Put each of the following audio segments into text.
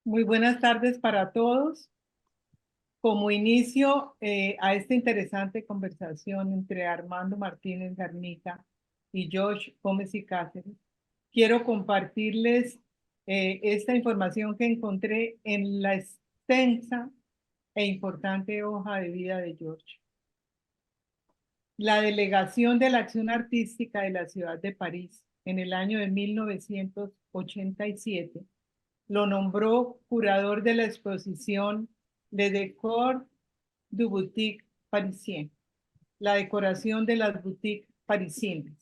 Muy buenas tardes para todos. Como inicio a esta interesante conversación entre Armando Martínez Garnica y Josh Gómez y Cáceres, quiero compartirles esta información que encontré en la extensa e importante hoja de vida de George. La Delegación de la Acción Artística de la Ciudad de París, en el año de 1987, lo nombró curador de la exposición Le Décor du Boutique Parisien, la decoración de las boutiques parisinas.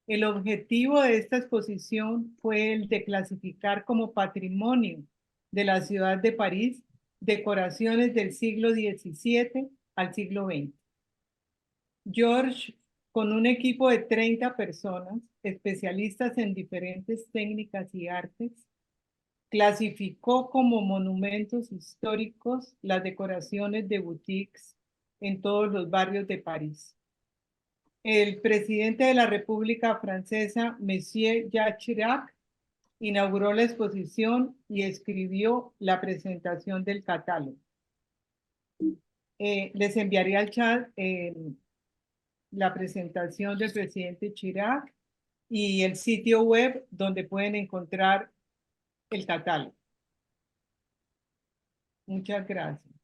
El objetivo de esta exposición fue el de clasificar como patrimonio de la ciudad de París decoraciones del siglo XVII al siglo XX. George, con un equipo de 30 personas, especialistas en diferentes técnicas y artes, clasificó como monumentos históricos las decoraciones de boutiques en todos los barrios de París. El presidente de la República Francesa, Monsieur Jacques Chirac, inauguró la exposición y escribió la presentación del catálogo. Les enviaré al chat la presentación del presidente Chirac y el sitio web donde pueden encontrar el catálogo. Muchas gracias.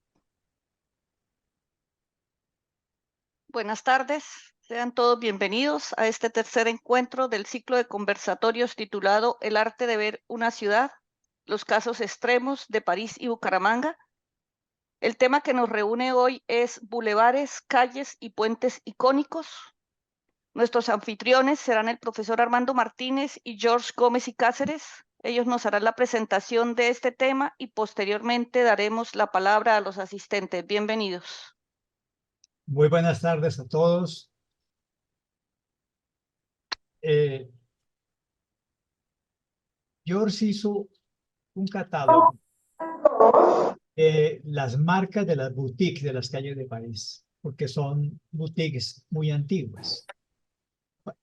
Buenas tardes, sean todos bienvenidos a este tercer encuentro del ciclo de conversatorios titulado El arte de ver una ciudad, los casos extremos de París y Bucaramanga. El tema que nos reúne hoy es bulevares, calles y puentes icónicos. Nuestros anfitriones serán el profesor Armando Martínez y George Gómez y Cáceres. Ellos nos harán la presentación de este tema y posteriormente daremos la palabra a los asistentes. Bienvenidos. Muy buenas tardes a todos. George hizo un catálogo de las marcas de las boutiques de las calles de París, porque son boutiques muy antiguas.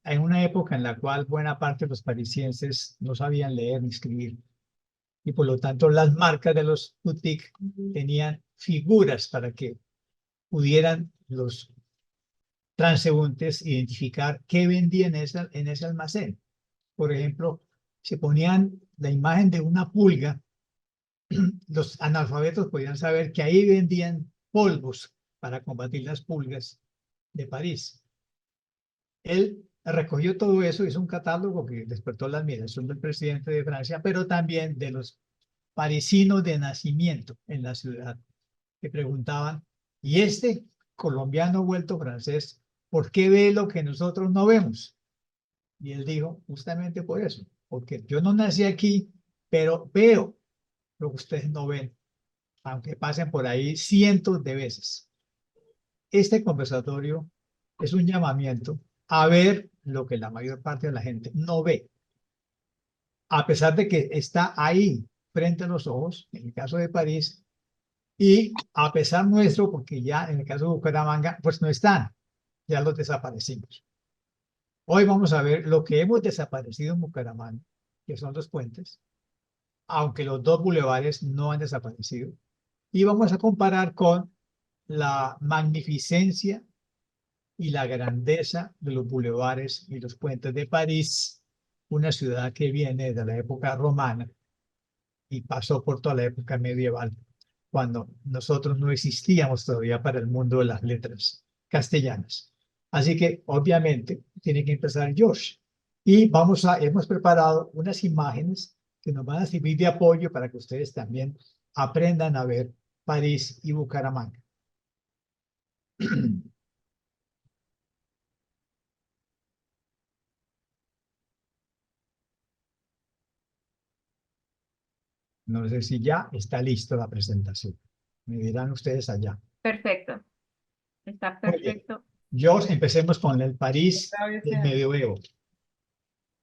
En una época en la cual buena parte de los parisienses no sabían leer ni escribir, y por lo tanto las marcas de los boutiques tenían figuras para que pudieran los transeúntes identificar qué vendían en ese almacén. Por ejemplo, se ponían la imagen de una pulga, los analfabetos podían saber que ahí vendían polvos para combatir las pulgas de París. Él recogió todo eso, hizo un catálogo que despertó la admiración del presidente de Francia, pero también de los parisinos de nacimiento en la ciudad, que preguntaban, ¿y este colombiano vuelto francés, por qué ve lo que nosotros no vemos? Y él dijo, justamente por eso, porque yo no nací aquí, pero veo lo que ustedes no ven, aunque pasen por ahí cientos de veces. Este conversatorio es un llamamiento a ver lo que la mayor parte de la gente no ve, a pesar de que está ahí frente a los ojos, en el caso de París, y a pesar nuestro, porque ya en el caso de Bucaramanga, pues no están, ya los desaparecimos. Hoy vamos a ver lo que hemos desaparecido en Bucaramanga, que son los puentes, aunque los dos bulevares no han desaparecido. Y vamos a comparar con la magnificencia y la grandeza de los bulevares y los puentes de París, una ciudad que viene de la época romana y pasó por toda la época medieval, cuando nosotros no existíamos todavía para el mundo de las letras castellanas. Así que, obviamente, tiene que empezar George. Y hemos preparado unas imágenes que nos van a servir de apoyo para que ustedes también aprendan a ver París y Bucaramanga. No sé si ya está lista la presentación. Me dirán ustedes allá. Perfecto. Está perfecto. George, empecemos con el París del medioevo.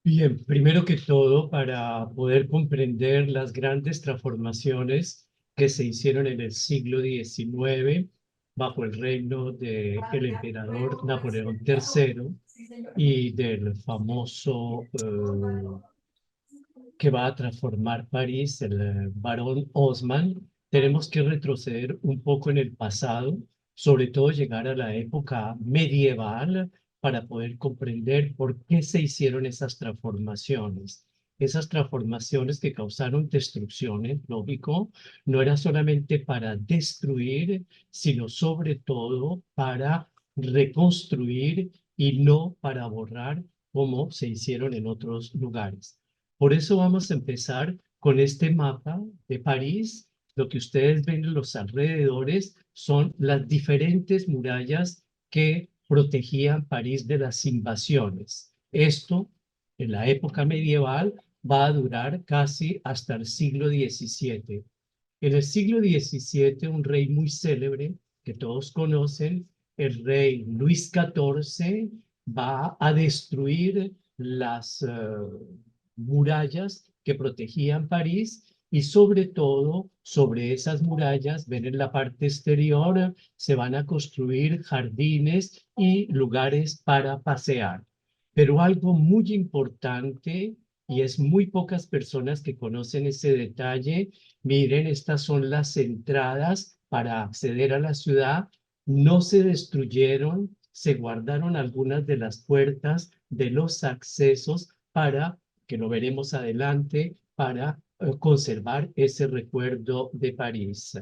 Bien, primero que todo, para poder comprender las grandes transformaciones que se hicieron en el siglo XIX bajo el reino del emperador Napoleón III y del famoso que va a transformar París, el barón Haussmann, tenemos que retroceder un poco en el pasado, sobre todo llegar a la época medieval para poder comprender por qué se hicieron esas transformaciones. Esas transformaciones que causaron destrucciones, lógico, no era solamente para destruir, sino sobre todo para reconstruir y no para borrar como se hicieron en otros lugares. Por eso vamos a empezar con este mapa de París. Lo que ustedes ven en los alrededores son las diferentes murallas que protegían París de las invasiones. Esto, en la época medieval, va a durar casi hasta el siglo XVII. En el siglo XVII, un rey muy célebre que todos conocen, el rey Luis XIV, va a destruir las murallas que protegían París y sobre todo sobre esas murallas, ven en la parte exterior, se van a construir jardines y lugares para pasear. Pero algo muy importante, y es muy pocas personas que conocen ese detalle, miren, estas son las entradas para acceder a la ciudad. No se destruyeron, se guardaron algunas de las puertas de los accesos para, que lo veremos adelante, para conservar ese recuerdo de París.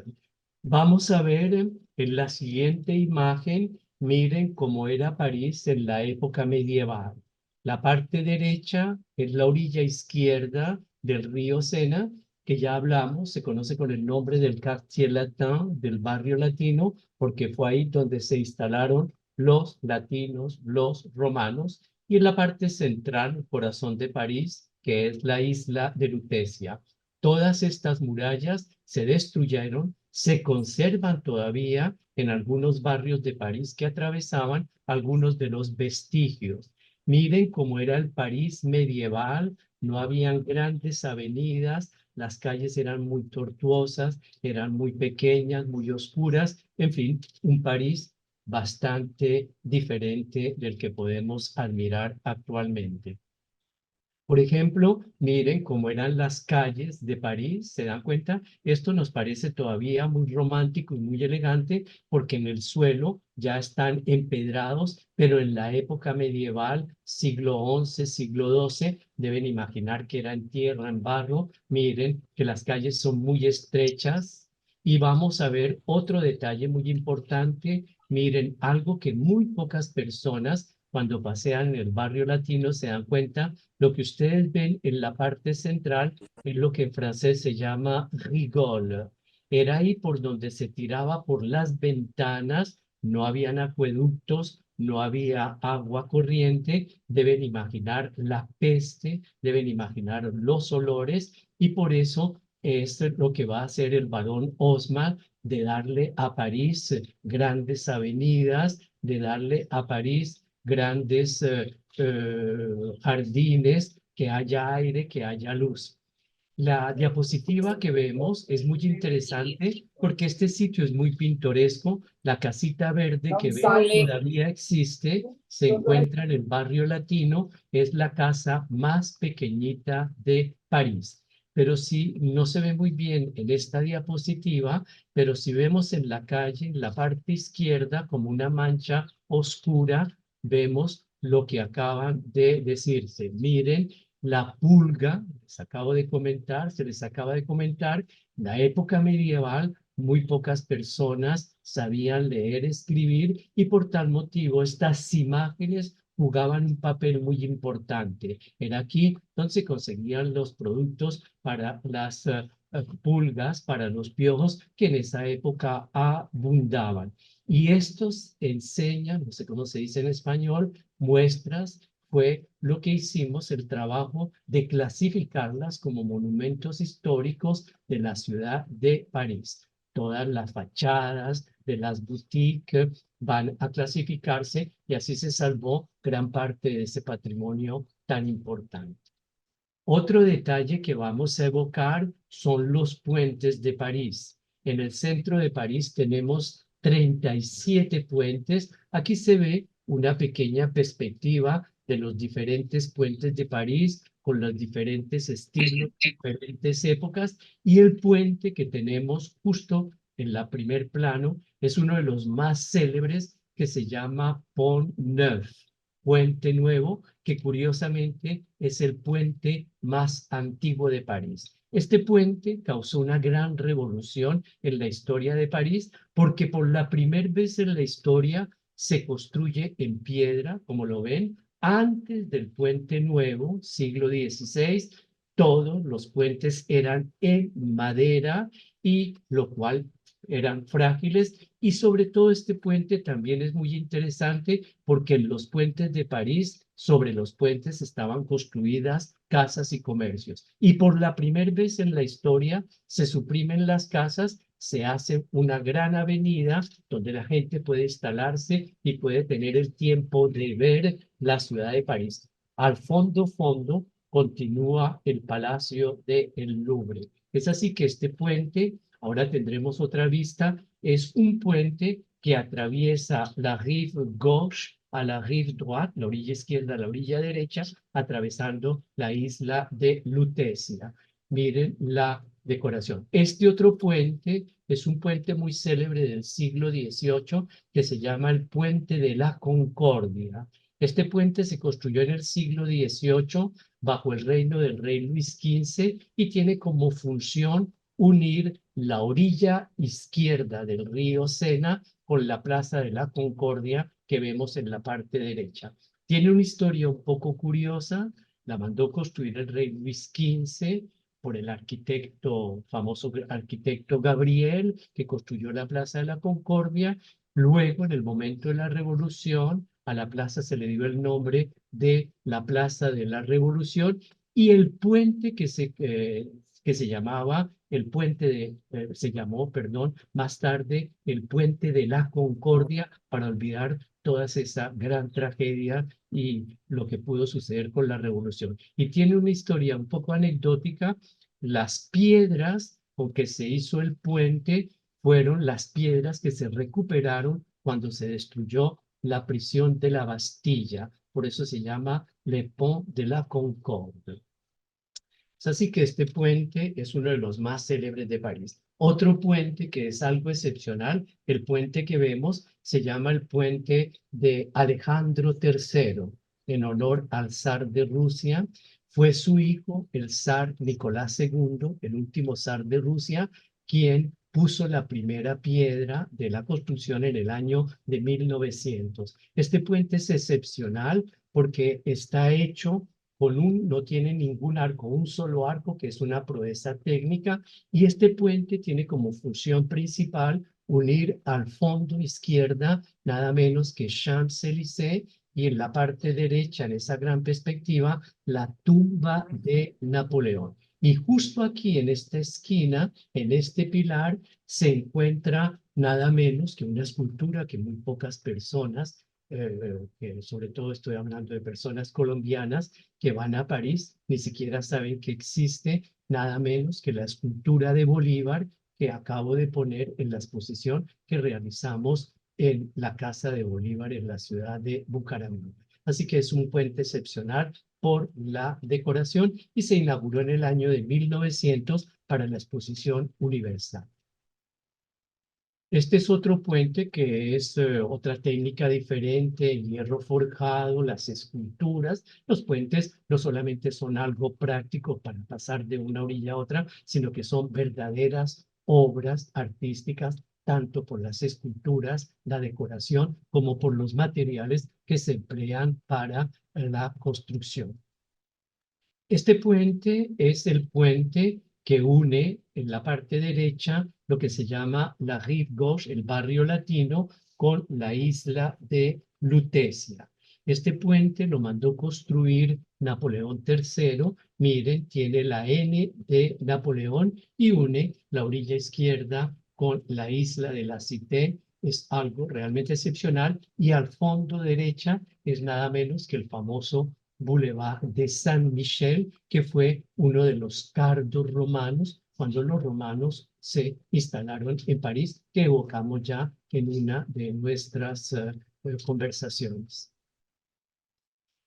Vamos a ver en la siguiente imagen, miren cómo era París en la época medieval. La parte derecha es la orilla izquierda del río Sena, que ya hablamos, se conoce con el nombre del Quartier Latin, del barrio latino, porque fue ahí donde se instalaron los latinos, los romanos, y en la parte central, el corazón de París, que es la isla de Lutecia. Todas estas murallas se destruyeron, se conservan todavía en algunos barrios de París que atravesaban algunos de los vestigios. Miren cómo era el París medieval, no habían grandes avenidas, las calles eran muy tortuosas, eran muy pequeñas, muy oscuras, en fin, un París bastante diferente del que podemos admirar actualmente. Por ejemplo, miren cómo eran las calles de París, ¿se dan cuenta? Esto nos parece todavía muy romántico y muy elegante porque en el suelo ya están empedrados, pero en la época medieval, siglo XI, siglo XII, deben imaginar que era en tierra, en barro. Miren que las calles son muy estrechas y vamos a ver otro detalle muy importante. Miren, algo que muy pocas personas cuando pasean en el barrio latino se dan cuenta. Lo que ustedes ven en la parte central es lo que en francés se llama rigole. Era ahí por donde se tiraba por las ventanas, no habían acueductos, no había agua corriente, deben imaginar la peste, deben imaginar los olores y por eso es lo que va a hacer el barón Haussmann de darle a París grandes avenidas, de darle a París grandes jardines, que haya aire, que haya luz. La diapositiva que vemos es muy interesante porque este sitio es muy pintoresco. La casita verde que ven todavía existe, se encuentra en el barrio latino, es la casa más pequeñita de París. Pero sí, no se ve muy bien en esta diapositiva, pero si vemos en la calle, en la parte izquierda, como una mancha oscura, vemos lo que acaban de decirse. Miren la pulga, se les acaba de comentar, en la época medieval muy pocas personas sabían leer, escribir y por tal motivo estas imágenes jugaban un papel muy importante. Era aquí donde se conseguían los productos para las pulgas, para los piojos que en esa época abundaban. Y estos enseñan, no sé cómo se dice en español, muestras fue lo que hicimos, el trabajo de clasificarlas como monumentos históricos de la ciudad de París. Todas las fachadas de las boutiques van a clasificarse y así se salvó gran parte de ese patrimonio tan importante. Otro detalle que vamos a evocar son los puentes de París. En el centro de París tenemos 37 puentes. Aquí se ve una pequeña perspectiva de los diferentes puentes de París. con los diferentes estilos, diferentes épocas, y el puente que tenemos justo en la primer plano es uno de los más célebres que se llama Pont Neuf, Puente Nuevo, que curiosamente es el puente más antiguo de París. Este puente causó una gran revolución en la historia de París porque por la primera vez en la historia se construye en piedra, como lo ven. Antes del Puente Nuevo, siglo XVI, todos los puentes eran en madera y lo cual eran frágiles, y sobre todo este puente también es muy interesante porque en los puentes de París, sobre los puentes estaban construidas casas y comercios, y por la primera vez en la historia se suprimen las casas, se hace una gran avenida donde la gente puede instalarse y puede tener el tiempo de ver la ciudad de París. Al fondo continúa el Palacio del Louvre. Es así que este puente, ahora tendremos otra vista, es un puente que atraviesa la rive gauche a la rive droite, la orilla izquierda a la orilla derecha, atravesando la isla de Lutecia. Miren la decoración. Este otro puente es un puente muy célebre del siglo XVIII que se llama el Puente de la Concordia. Este puente se construyó en el siglo XVIII bajo el reino del rey Luis XV y tiene como función unir la orilla izquierda del río Sena con la Plaza de la Concordia que vemos en la parte derecha. Tiene una historia un poco curiosa, la mandó construir el rey Luis XV por el arquitecto, famoso arquitecto Gabriel, que construyó la Plaza de la Concordia. Luego, en el momento de la Revolución, a la plaza se le dio el nombre de la Plaza de la Revolución, y el puente que se llamaba el puente se llamó, perdón, más tarde el Puente de la Concordia, para olvidar toda esa gran tragedia y lo que pudo suceder con la revolución. Y tiene una historia un poco anecdótica. Las piedras con que se hizo el puente fueron las piedras que se recuperaron cuando se destruyó la prisión de la Bastilla. Por eso se llama Le Pont de la Concorde. Es así que este puente es uno de los más célebres de París. Otro puente que es algo excepcional, el puente que vemos, se llama el puente de Alejandro III, en honor al zar de Rusia. Fue su hijo, el zar Nicolás II, el último zar de Rusia, quien puso la primera piedra de la construcción en el año de 1900. Este puente es excepcional porque está hecho no tiene ningún arco, un solo arco, que es una proeza técnica, y este puente tiene como función principal unir al fondo izquierda nada menos que Champs-Élysées, y en la parte derecha, en esa gran perspectiva, la tumba de Napoleón. Y justo aquí, en esta esquina, en este pilar, se encuentra nada menos que una escultura que muy pocas personas, sobre todo estoy hablando de personas colombianas que van a París, ni siquiera saben que existe nada menos que la escultura de Bolívar que acabo de poner en la exposición que realizamos en la Casa de Bolívar en la ciudad de Bucaramanga. Así que es un puente excepcional por la decoración y se inauguró en el año de 1900 para la Exposición Universal. Este es otro puente que es otra técnica diferente, el hierro forjado, las esculturas. Los puentes no solamente son algo práctico para pasar de una orilla a otra, sino que son verdaderas obras artísticas, tanto por las esculturas, la decoración, como por los materiales que se emplean para la construcción. Este puente es el puente que une en la parte derecha lo que se llama la Rive Gauche, el barrio latino, con la isla de Lutecia. Este puente lo mandó construir Napoleón III. Miren, tiene la N de Napoleón y une la orilla izquierda con la isla de la Cité. Es algo realmente excepcional, y al fondo derecha es nada menos que el famoso Boulevard de Saint-Michel, que fue uno de los cardos romanos cuando los romanos se instalaron en París, que evocamos ya en una de nuestras conversaciones.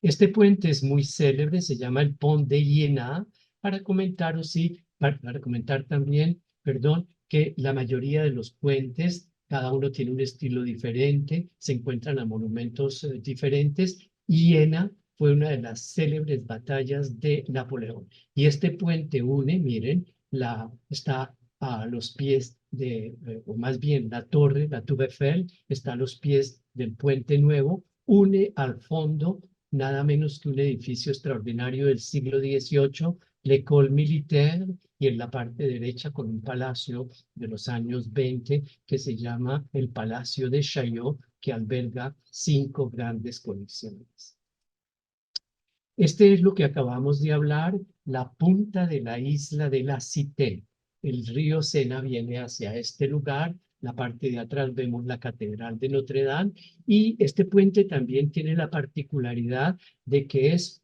Este puente es muy célebre, se llama el Pont de Iéna, para comentaros, sí, para comentar también, perdón, que la mayoría de los puentes, cada uno tiene un estilo diferente, se encuentran a monumentos diferentes. Iéna fue una de las célebres batallas de Napoleón. Y este puente une, miren, está a los pies o más bien la torre, la Tour Eiffel, está a los pies del puente nuevo, une al fondo nada menos que un edificio extraordinario del siglo XVIII, l'École Militaire, y en la parte derecha con un palacio de los años 20 que se llama el Palacio de Chaillot, que alberga 5 grandes colecciones. Este es lo que acabamos de hablar, la punta de la isla de la Cité. El río Sena viene hacia este lugar. La parte de atrás vemos la Catedral de Notre Dame y este puente también tiene la particularidad de que es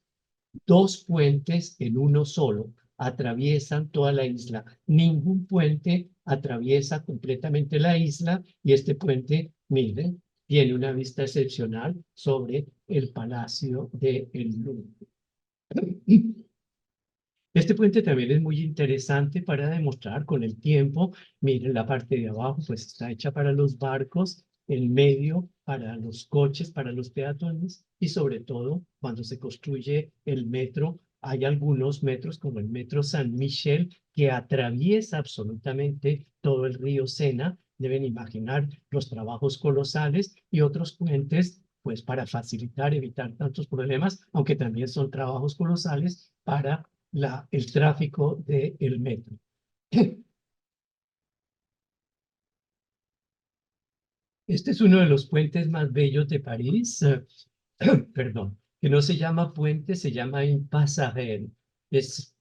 2 puentes en uno solo. Atraviesan toda la isla. Ningún puente atraviesa completamente la isla y este puente, miren, tiene una vista excepcional sobre el Palacio de el Louvre. Este puente también es muy interesante para demostrar con el tiempo. Miren, la parte de abajo pues está hecha para los barcos, el medio para los coches, para los peatones y sobre todo cuando se construye el metro, hay algunos metros como el metro San Michel que atraviesa absolutamente todo el río Sena. Deben imaginar los trabajos colosales y otros puentes pues para facilitar, evitar tantos problemas, aunque también son trabajos colosales para el tráfico del metro. Este es uno de los puentes más bellos de París, perdón, que no se llama puente, se llama une passerelle. Es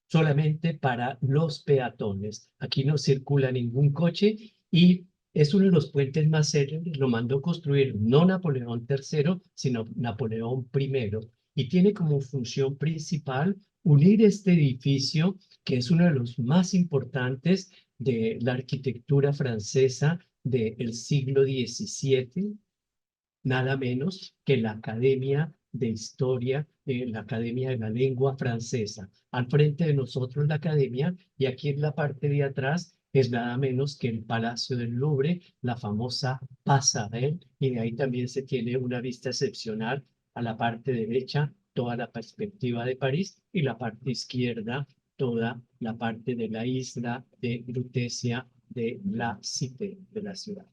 solamente para los peatones. Aquí no circula ningún coche y es uno de los puentes más célebres. Lo mandó construir no Napoleón III, sino Napoleón I. Y tiene como función principal unir este edificio, que es uno de los más importantes de la arquitectura francesa del siglo XVII, nada menos que la Academia de Historia, la Academia de la Lengua Francesa. Al frente de nosotros la Academia y aquí en la parte de atrás es nada menos que el Palacio del Louvre, la famosa Passerelle, y de ahí también se tiene una vista excepcional a la parte derecha, toda la perspectiva de París y la parte izquierda, toda la parte de la isla de Lutecia de la Cité, de la ciudad.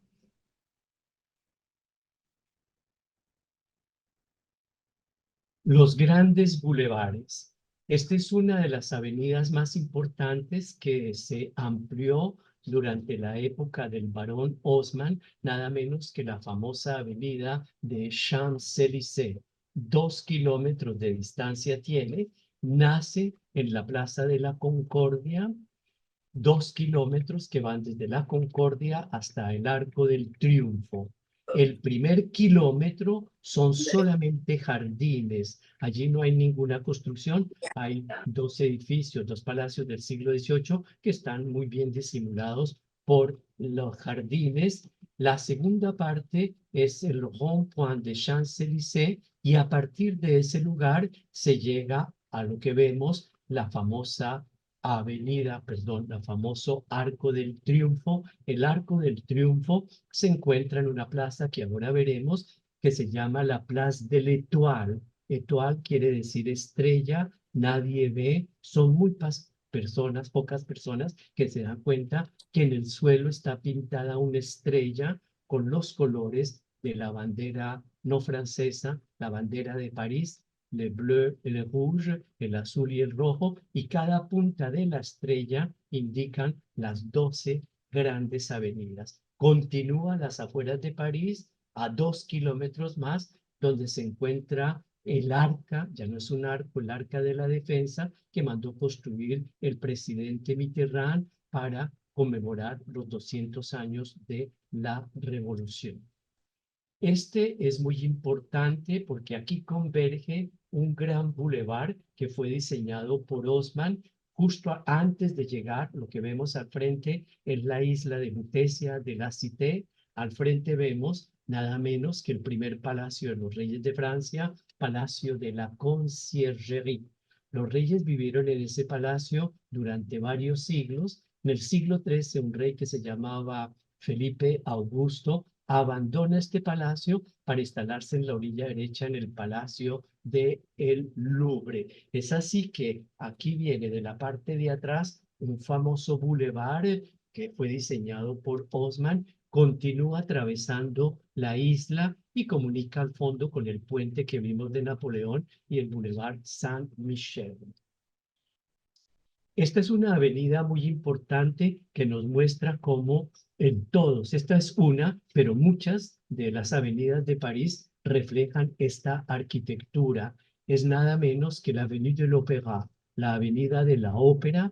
Los grandes bulevares. Esta es una de las avenidas más importantes que se amplió durante la época del barón Haussmann, nada menos que la famosa avenida de Champs-Élysées. 2 kilómetros de distancia tiene, nace en la Plaza de la Concordia, 2 kilómetros que van desde la Concordia hasta el Arco del Triunfo. El primer kilómetro son solamente jardines. Allí no hay ninguna construcción. Hay 2 edificios, 2 palacios del siglo XVIII que están muy bien disimulados por los jardines. La segunda parte es el Rond-Point de Champs-Élysées y a partir de ese lugar se llega a lo que vemos, la famosa la famoso Arco del Triunfo. El Arco del Triunfo se encuentra en una plaza que ahora veremos, que se llama la Place de l'Étoile. Étoile quiere decir estrella, nadie ve, son pocas personas que se dan cuenta que en el suelo está pintada una estrella con los colores de la bandera no francesa, la bandera de París, le bleu et le rouge, el azul y el rojo, y cada punta de la estrella indican las 12 grandes avenidas. Continúa a las afueras de París, a 2 kilómetros más, donde se encuentra el arca, ya no es un arco, el arca de la defensa, que mandó construir el presidente Mitterrand para conmemorar los 200 años de la revolución. Este es muy importante porque aquí converge un gran bulevar que fue diseñado por Haussmann justo antes de llegar. Lo que vemos al frente es la isla de Lutecia de la Cité. Al frente vemos nada menos que el primer palacio de los reyes de Francia, Palacio de la Conciergerie. Los reyes vivieron en ese palacio durante varios siglos. En el siglo XIII, un rey que se llamaba Felipe Augusto abandona este palacio para instalarse en la orilla derecha en el Palacio de el Louvre. Es así que aquí viene de la parte de atrás un famoso bulevar que fue diseñado por Haussmann, continúa atravesando la isla y comunica al fondo con el puente que vimos de Napoleón y el Boulevard Saint-Michel. Esta es una avenida muy importante que nos muestra cómo en todos, esta es una, pero muchas de las avenidas de París reflejan esta arquitectura. Es nada menos que la Avenue de l'Opéra, la avenida de la ópera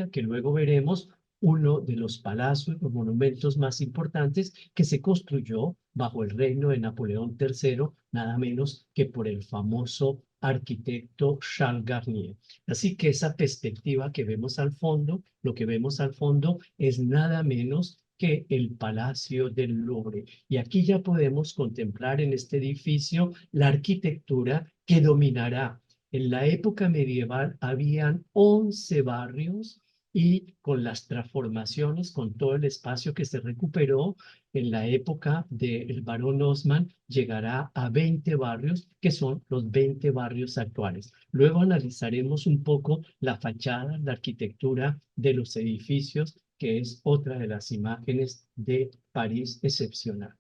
que luego veremos uno de los palacios o monumentos más importantes que se construyó bajo el reino de Napoleón III, nada menos que por el famoso arquitecto Charles Garnier. Así que esa perspectiva que vemos al fondo, lo que vemos al fondo es nada menos que el Palacio del Louvre. Y aquí ya podemos contemplar en este edificio la arquitectura que dominará. En la época medieval habían 11 barrios y con las transformaciones, con todo el espacio que se recuperó en la época del barón Haussmann, llegará a 20 barrios, que son los 20 barrios actuales. Luego analizaremos un poco la fachada, la arquitectura de los edificios, que es otra de las imágenes de París excepcional.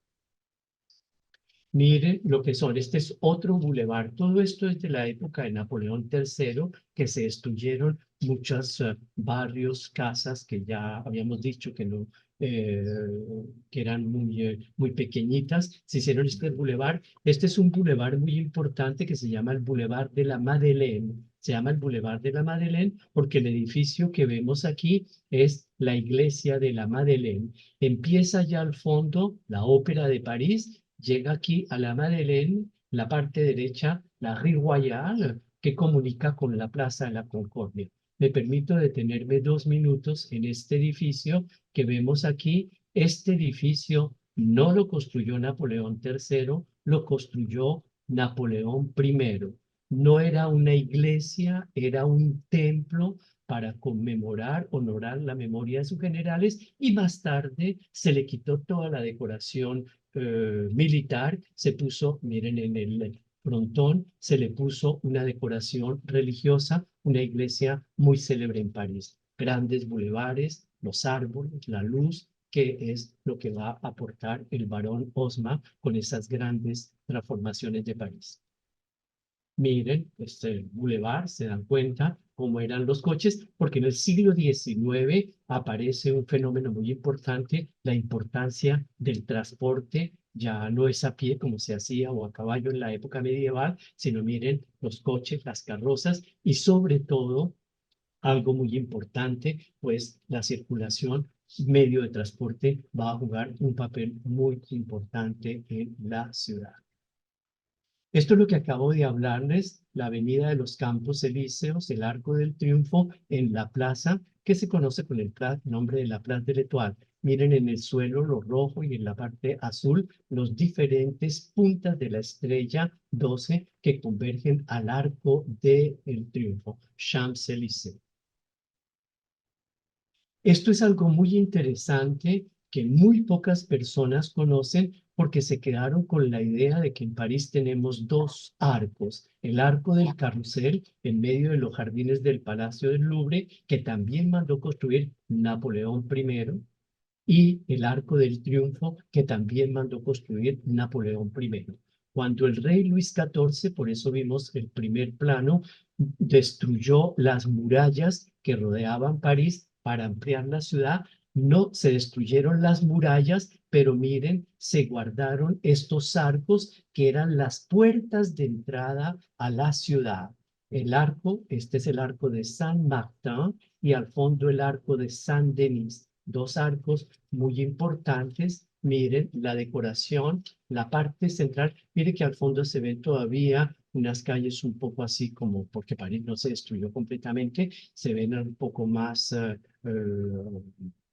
Miren lo que son. Este es otro bulevar. Todo esto es de la época de Napoleón III, que se destruyeron muchos barrios, casas que ya habíamos dicho que no, eh, que eran muy pequeñitas. Se hicieron este bulevar. Este es un bulevar muy importante que se llama el Boulevard de la Madeleine. Se llama el Boulevard de la Madeleine porque el edificio que vemos aquí es la iglesia de la Madeleine. Empieza ya al fondo la Ópera de París. Llega aquí a la Madeleine, la parte derecha, la Rue Royale, que comunica con la Plaza de la Concordia. Me permito detenerme 2 minutos en este edificio que vemos aquí. Este edificio no lo construyó Napoleón III, lo construyó Napoleón I. No era una iglesia, era un templo para conmemorar, honorar la memoria de sus generales y más tarde se le quitó toda la decoración militar, se puso, miren en el frontón, se le puso una decoración religiosa, una iglesia muy célebre en París. Grandes bulevares, los árboles, la luz, que es lo que va a aportar el barón Haussmann con esas grandes transformaciones de París. Miren, este bulevar, se dan cuenta cómo eran los coches, porque en el siglo XIX aparece un fenómeno muy importante, la importancia del transporte. Ya no es a pie como se hacía o a caballo en la época medieval, sino miren los coches, las carrozas y sobre todo algo muy importante, pues la circulación, medio de transporte, va a jugar un papel muy importante en la ciudad. Esto es lo que acabo de hablarles, la avenida de los Campos Elíseos, el Arco del Triunfo en la plaza que se conoce con el nombre de la Place de l'Étoile. Miren en el suelo lo rojo y en la parte azul los diferentes puntas de la estrella 12 que convergen al Arco del Triunfo, Champs-Élysées. Esto es algo muy interesante que muy pocas personas conocen porque se quedaron con la idea de que en París tenemos 2 arcos. El arco del Carrousel en medio de los jardines del Palacio del Louvre, que también mandó construir Napoleón I, y el Arco del Triunfo, que también mandó construir Napoleón I. Cuando el rey Luis XIV, por eso vimos el primer plano, destruyó las murallas que rodeaban París para ampliar la ciudad, no se destruyeron las murallas, pero miren, se guardaron estos arcos que eran las puertas de entrada a la ciudad. El arco, este es el arco de Saint-Martin y al fondo el arco de Saint-Denis. 2 arcos muy importantes. Miren la decoración, la parte central. Miren que al fondo se ven todavía unas calles un poco así como, porque París no se destruyó completamente, se ven un poco más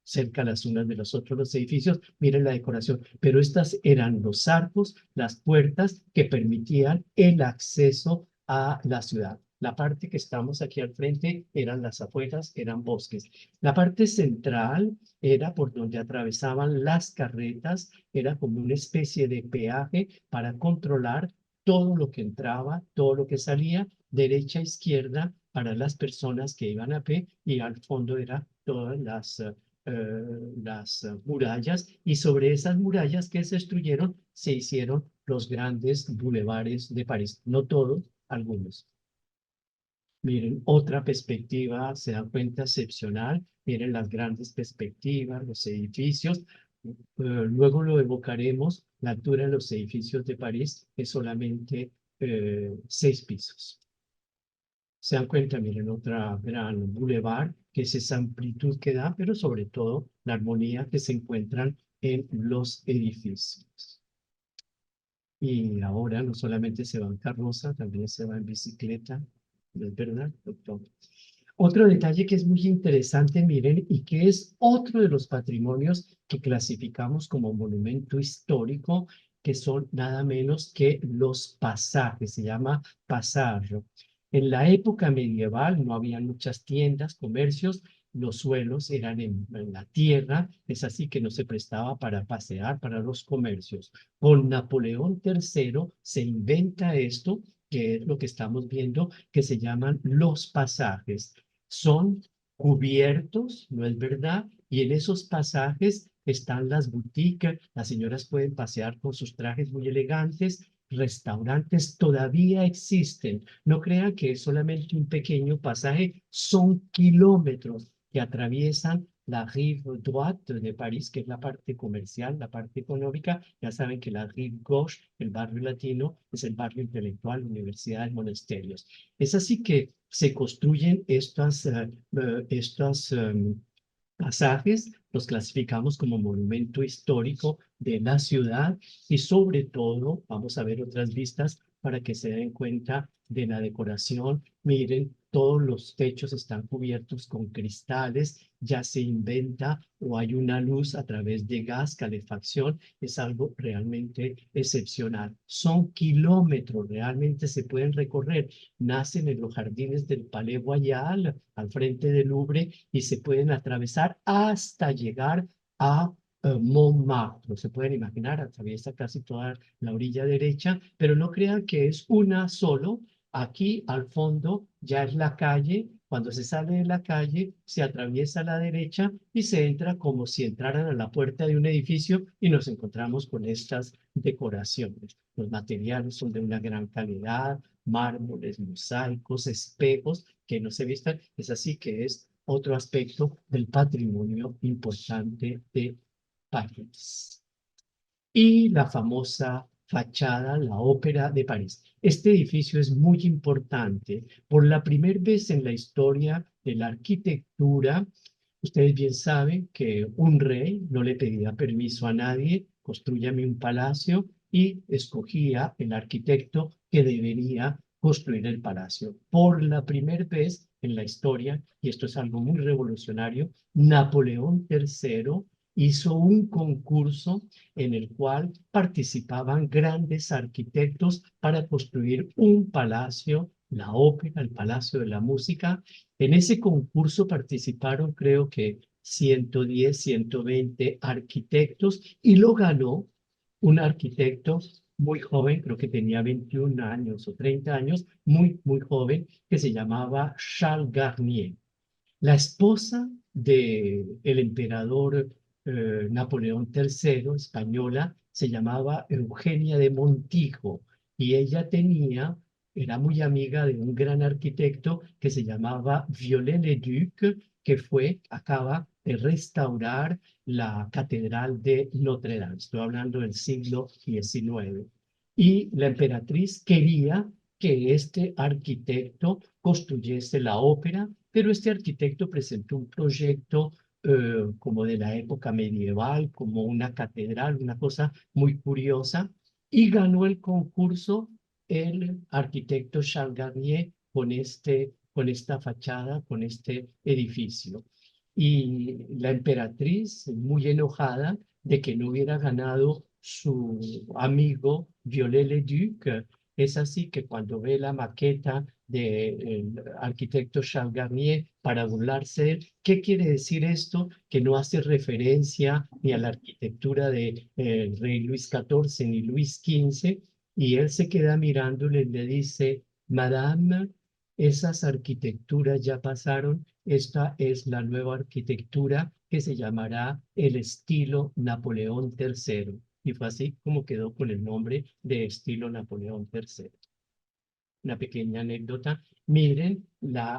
cerca las unas de los otros los edificios. Miren la decoración, pero estas eran los arcos, las puertas que permitían el acceso a la ciudad. La parte que estamos aquí al frente eran las afueras, eran bosques. La parte central era por donde atravesaban las carretas, era como una especie de peaje para controlar todo lo que entraba, todo lo que salía, derecha, izquierda, para las personas que iban a pie, y al fondo era todas las murallas, y sobre esas murallas que se destruyeron se hicieron los grandes bulevares de París, no todos, algunos. Miren, otra perspectiva, se dan cuenta, excepcional. Miren las grandes perspectivas, los edificios. Luego lo evocaremos. La altura de los edificios de París es solamente 6 pisos. Se dan cuenta, miren, otra gran boulevard, que es esa amplitud que da, pero sobre todo la armonía que se encuentran en los edificios. Y ahora no solamente se va en carroza, también se va en bicicleta. ¿No es verdad, doctor? Otro detalle que es muy interesante, miren, y que es otro de los patrimonios que clasificamos como monumento histórico, que son nada menos que los pasajes, se llama pasaje. En la época medieval no había muchas tiendas, comercios, los suelos eran en la tierra, es así que no se prestaba para pasear, para los comercios. Con Napoleón III se inventa esto, que es lo que estamos viendo, que se llaman los pasajes. Son cubiertos, ¿no es verdad? Y en esos pasajes están las boutiques, las señoras pueden pasear con sus trajes muy elegantes, restaurantes todavía existen. No crean que es solamente un pequeño pasaje, son kilómetros que atraviesan la rive droite de París, que es la parte comercial, la parte económica. Ya saben que la rive gauche, el barrio latino, es el barrio intelectual, universidades, monasterios. Es así que se construyen estos pasajes, los clasificamos como monumento histórico de la ciudad, y sobre todo vamos a ver otras vistas para que se den cuenta de la decoración. Miren, todos los techos están cubiertos con cristales, ya se inventa o hay una luz a través de gas, calefacción, es algo realmente excepcional. Son kilómetros, realmente se pueden recorrer. Nacen en los jardines del Palais Royal, al frente del Louvre, y se pueden atravesar hasta llegar a Montmartre. Se pueden imaginar, atraviesa casi toda la orilla derecha, pero no crean que es una solo. Aquí al fondo ya es la calle. Cuando se sale de la calle, se atraviesa a la derecha y se entra como si entraran a la puerta de un edificio, y nos encontramos con estas decoraciones. Los materiales son de una gran calidad, mármoles, mosaicos, espejos que no se vistan. Es así que es otro aspecto del patrimonio importante de París. Y la famosa fachada, la Ópera de París. Este edificio es muy importante. Por la primera vez en la historia de la arquitectura, ustedes bien saben que un rey no le pedía permiso a nadie, construyame un palacio, y escogía el arquitecto que debería construir el palacio. Por la primera vez en la historia, y esto es algo muy revolucionario, Napoleón III hizo un concurso en el cual participaban grandes arquitectos para construir un palacio, la ópera, el Palacio de la Música. En ese concurso participaron, creo que 110, 120 arquitectos, y lo ganó un arquitecto muy joven, creo que tenía 21 años o 30 años, muy, muy joven, que se llamaba Charles Garnier. La esposa del emperador Napoleón III, española, se llamaba Eugenia de Montijo, y ella era muy amiga de un gran arquitecto que se llamaba Viollet-le-Duc, que acaba de restaurar la Catedral de Notre Dame. Estoy hablando del siglo XIX. Y la emperatriz quería que este arquitecto construyese la ópera, pero este arquitecto presentó un proyecto como de la época medieval, como una catedral, una cosa muy curiosa, y ganó el concurso el arquitecto Charles Garnier con esta fachada, con este edificio. y la emperatriz, muy enojada de que no hubiera ganado su amigo Viollet-le-Duc. Es así que cuando ve la maqueta del arquitecto Charles Garnier para burlarse de él, ¿qué quiere decir esto? Que no hace referencia ni a la arquitectura de rey Luis XIV ni Luis XV, y él se queda mirándole y le dice, Madame, esas arquitecturas ya pasaron, esta es la nueva arquitectura que se llamará el estilo Napoleón III. Y fue así como quedó con el nombre de estilo Napoleón III. Una pequeña anécdota. Miren,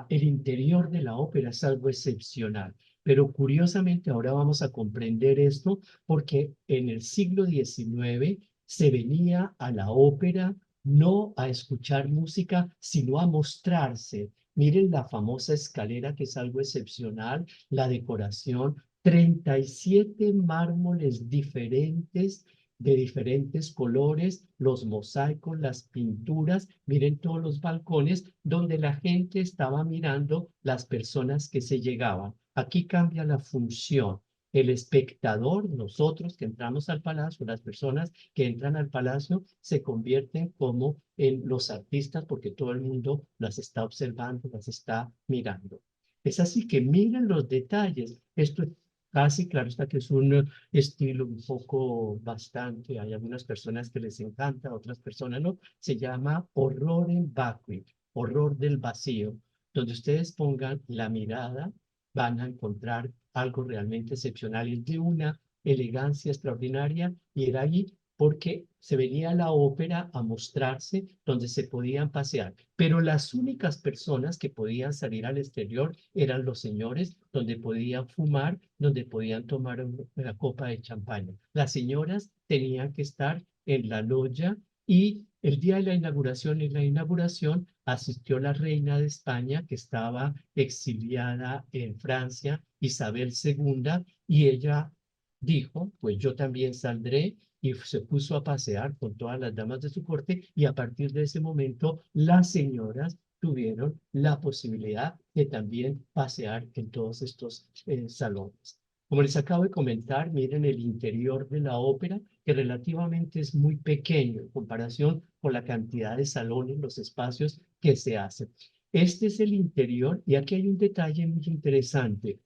el interior de la ópera es algo excepcional, pero curiosamente ahora vamos a comprender esto porque en el siglo XIX se venía a la ópera no a escuchar música, sino a mostrarse. Miren la famosa escalera, que es algo excepcional, la decoración, 37 mármoles diferentes de diferentes colores, los mosaicos, las pinturas, miren todos los balcones donde la gente estaba mirando las personas que se llegaban. Aquí cambia la función. El espectador, nosotros que entramos al palacio, las personas que entran al palacio, se convierten como en los artistas porque todo el mundo las está observando, las está mirando. Es así que miren los detalles. Esto es casi, claro está que es un estilo un poco bastante, hay algunas personas que les encanta, otras personas no, se llama horror en vacui, horror del vacío, donde ustedes pongan la mirada, van a encontrar algo realmente excepcional y de una elegancia extraordinaria, y era allí porque se venía la ópera a mostrarse donde se podían pasear, pero las únicas personas que podían salir al exterior eran los señores, donde podían fumar, donde podían tomar una copa de champaña. Las señoras tenían que estar en la logia y el día de la inauguración, en la inauguración, asistió la reina de España que estaba exiliada en Francia, Isabel II, y ella dijo, pues yo también saldré, y se puso a pasear con todas las damas de su corte, y a partir de ese momento las señoras tuvieron la posibilidad de también pasear en todos estos salones. Como les acabo de comentar, miren el interior de la ópera, que relativamente es muy pequeño en comparación con la cantidad de salones, los espacios que se hacen. Este es el interior y aquí hay un detalle muy interesante.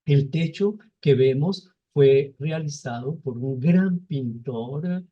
El techo que vemos fue realizado por un gran pintor,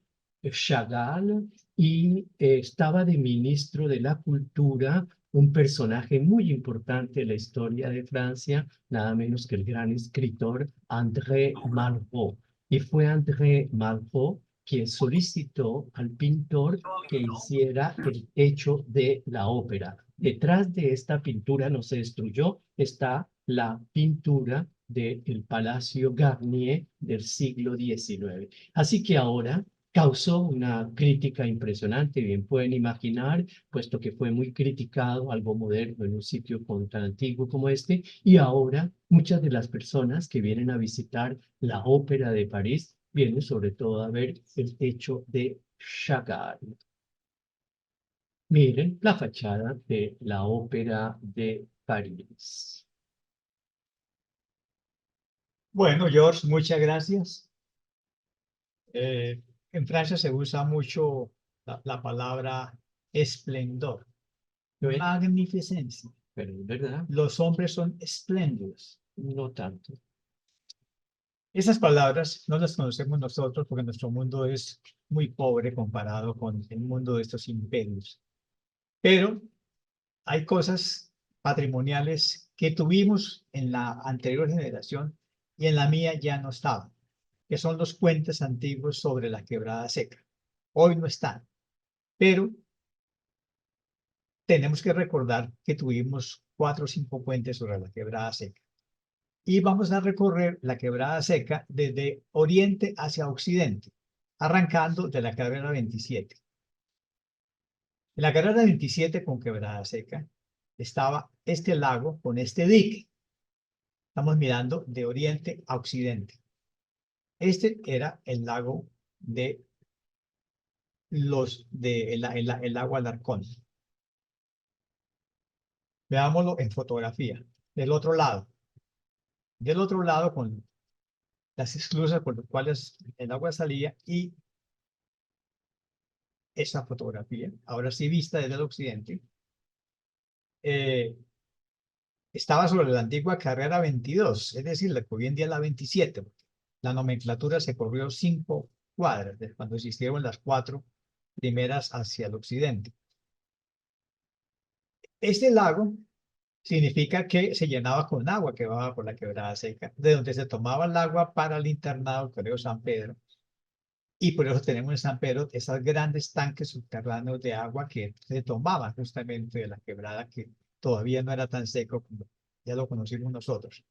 Chagall, y estaba de ministro de la Cultura, un personaje muy importante de la historia de Francia, nada menos que el gran escritor André Malraux. Y fue André Malraux quien solicitó al pintor que hiciera el techo de la ópera. Detrás de esta pintura, no se destruyó, está la pintura del Palacio Garnier del siglo XIX. Así que ahora causó una crítica impresionante, bien pueden imaginar, puesto que fue muy criticado algo moderno en un sitio tan antiguo como este, y ahora muchas de las personas que vienen a visitar la Ópera de París vienen sobre todo a ver el techo de Chagall. Miren la fachada de la Ópera de París. Bueno, George, muchas gracias. En Francia se usa mucho la palabra esplendor, ¿Ven? magnificencia. Pero es verdad, Los hombres son espléndidos. no tanto. Esas palabras no las conocemos nosotros porque nuestro mundo es muy pobre comparado con el mundo de estos imperios. Pero hay cosas patrimoniales que tuvimos en la anterior generación y en la mía ya no estaban, que son los puentes antiguos sobre la Quebrada Seca. Hoy no están, pero tenemos que recordar que tuvimos 4 o 5 puentes sobre la Quebrada Seca. Y vamos a recorrer la Quebrada Seca desde oriente hacia occidente, arrancando de la carrera 27. En la carrera 27 con Quebrada Seca estaba este lago con este dique. Estamos mirando de oriente a occidente. Este era el lago de el lago Alarcón. Veámoslo en fotografía. Del otro lado, Del otro lado, con las esclusas por las cuales el agua salía, y esa fotografía, ahora sí vista desde el occidente, estaba sobre la antigua carrera 22, es decir, la que hoy en día es la 27. La nomenclatura se corrió 5 cuadras, de cuando existieron las 4 primeras hacia el occidente. Este lago significa que se llenaba con agua que bajaba por la quebrada seca, de donde se tomaba el agua para el internado Colegio San Pedro. Y por eso tenemos en San Pedro esos grandes tanques subterráneos de agua que se tomaban justamente de la quebrada, que todavía no era tan seco como ya lo conocimos nosotros.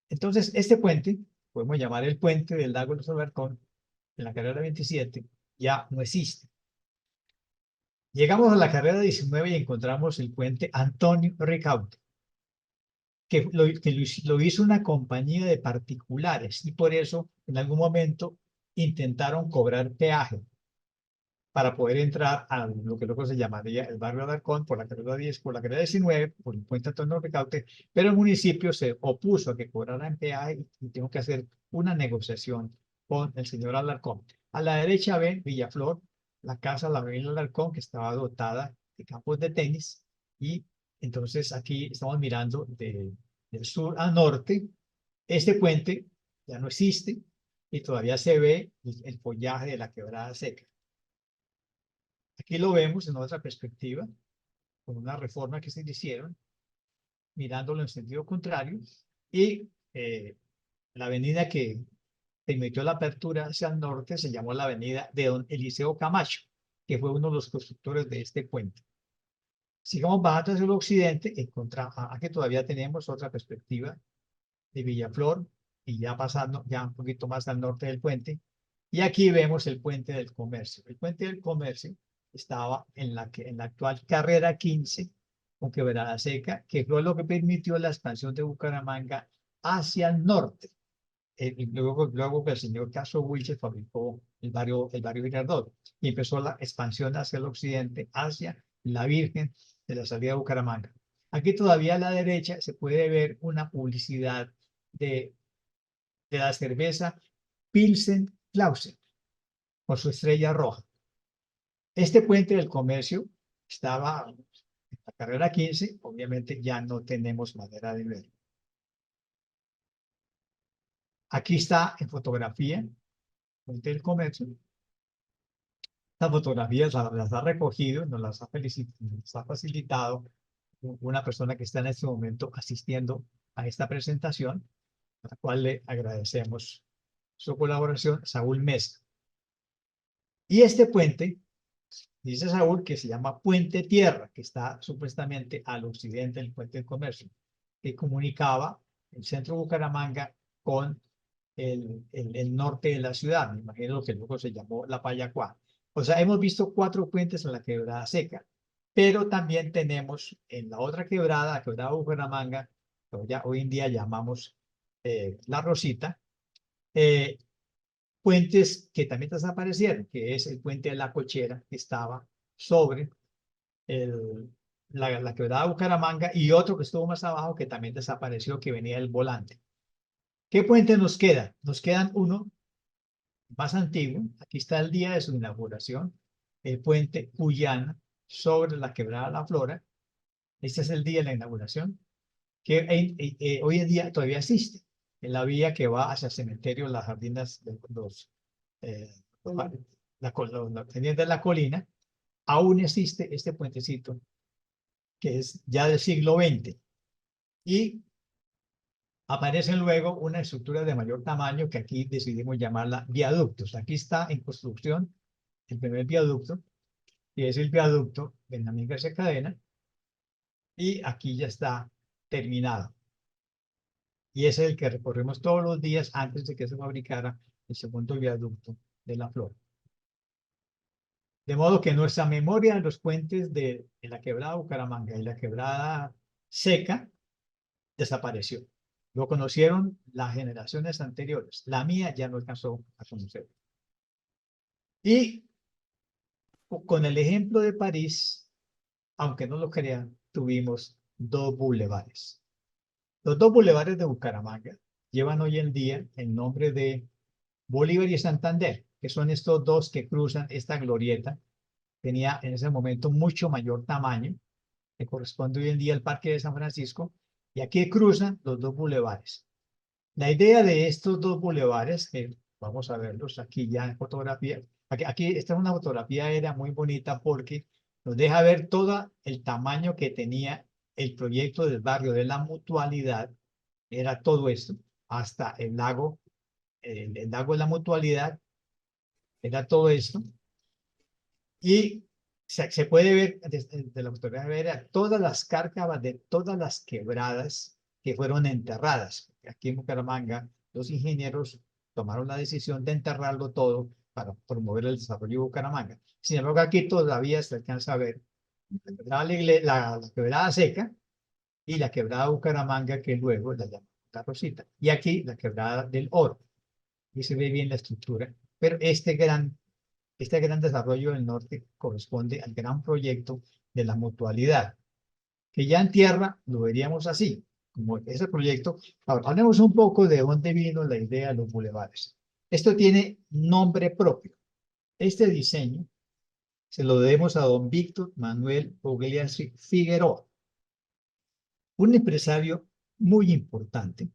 Entonces, este puente, podemos llamar el puente del lago de Sobertón, en la carrera 27, ya no existe. Llegamos a la carrera 19 y encontramos el puente Antonio Ricaurte, que lo hizo una compañía de particulares, y por eso en algún momento intentaron cobrar peaje para poder entrar a lo que luego se llamaría el barrio Alarcón por la carrera 10, por la carrera 19, por el puente Antonio Ricaurte, pero el municipio se opuso a que cobraran peaje y tengo que hacer una negociación con el señor Alarcón. A la derecha ven Villaflor, la casa la Avenida Alarcón, que estaba dotada de campos de tenis, y entonces aquí estamos mirando del sur a norte. Este puente ya no existe y todavía se ve el follaje de la quebrada seca. Aquí lo vemos en otra perspectiva, con una reforma que se hicieron, mirándolo en sentido contrario, y la avenida que permitió la apertura hacia el norte se llamó la avenida de don Eliseo Camacho, que fue uno de los constructores de este puente. Sigamos bajando hacia el occidente, aquí todavía tenemos otra perspectiva de Villaflor, y ya pasando ya un poquito más al norte del puente, y aquí vemos el puente del comercio. El puente del comercio estaba en la actual carrera 15 con Quebrada Seca, que fue lo que permitió la expansión de Bucaramanga hacia el norte. Y luego que el señor Castro Wilches fabricó el barrio Girardot, y empezó la expansión hacia el occidente, hacia la Virgen de la salida de Bucaramanga. Aquí todavía a la derecha se puede ver una publicidad de la cerveza Pilsen Clausen, con su estrella roja. Este puente del comercio estaba en la carrera 15, obviamente ya no tenemos manera de verlo. Aquí está en fotografía, el puente del comercio. Estas fotografías las ha recogido, nos las ha facilitado una persona que está en este momento asistiendo a esta presentación, a la cual le agradecemos su colaboración, Saúl Mesa. Y este puente, dice Saúl, que se llama Puente Tierra, que está supuestamente al occidente del Puente del Comercio, que comunicaba el centro de Bucaramanga con el norte de la ciudad. Me imagino que luego se llamó La Payacuá. O sea, hemos visto 4 puentes en la quebrada seca, pero también tenemos en la otra quebrada, la quebrada Bucaramanga, que ya hoy en día llamamos La Rosita, puentes que también desaparecieron, que es el puente de la Cochera, que estaba sobre la quebrada Bucaramanga, y otro que estuvo más abajo que también desapareció, que venía del Volante. ¿Qué puente nos queda? Nos quedan uno más antiguo. Aquí está el día de su inauguración, el puente Cuyana sobre la quebrada La Flora. Este es el día de la inauguración, que hoy en día todavía existe, en la vía que va hacia el cementerio Las Jardinas de los tenientes de la colina. Aún existe este puentecito, que es ya del siglo XX, y aparecen luego una estructura de mayor tamaño que aquí decidimos llamarla viaductos. Aquí está en construcción el primer viaducto, que es el viaducto Benjamín García Cadena, y aquí ya está terminado. Y ese es el que recorremos todos los días antes de que se fabricara el segundo viaducto de La Flor. De modo que nuestra memoria de los puentes de la quebrada Bucaramanga y la quebrada seca desapareció. Lo conocieron las generaciones anteriores. La mía ya no alcanzó a conocerlo. Y con el ejemplo de París, aunque no lo crean, tuvimos 2 bulevares. Los dos bulevares de Bucaramanga llevan hoy en día el nombre de Bolívar y Santander, que son estos dos que cruzan esta glorieta. Tenía en ese momento mucho mayor tamaño, que corresponde hoy en día al Parque de San Francisco, y aquí cruzan los dos bulevares. La idea de estos dos bulevares, que vamos a verlos aquí ya en fotografía, aquí esta es una fotografía aérea muy bonita porque nos deja ver todo el tamaño que tenía el proyecto del barrio de la Mutualidad. Era todo esto, hasta el lago de la Mutualidad, era todo esto. Y se puede ver desde la fotografía aérea todas las cárcavas de todas las quebradas que fueron enterradas. Aquí en Bucaramanga, los ingenieros tomaron la decisión de enterrarlo todo para promover el desarrollo de Bucaramanga. Sin embargo, aquí todavía se alcanza a ver la quebrada seca y la quebrada Bucaramanga, que luego la llamamos La Rosita. Y aquí la quebrada del Oro. Y se ve bien la estructura. Pero este gran desarrollo del norte corresponde al gran proyecto de la Mutualidad, que ya en tierra lo veríamos así, como ese proyecto. Ahora, hablemos un poco de dónde vino la idea de los bulevares. Esto tiene nombre propio. Este diseño se lo debemos a don Víctor Manuel Pugliese Figueroa, un empresario muy importante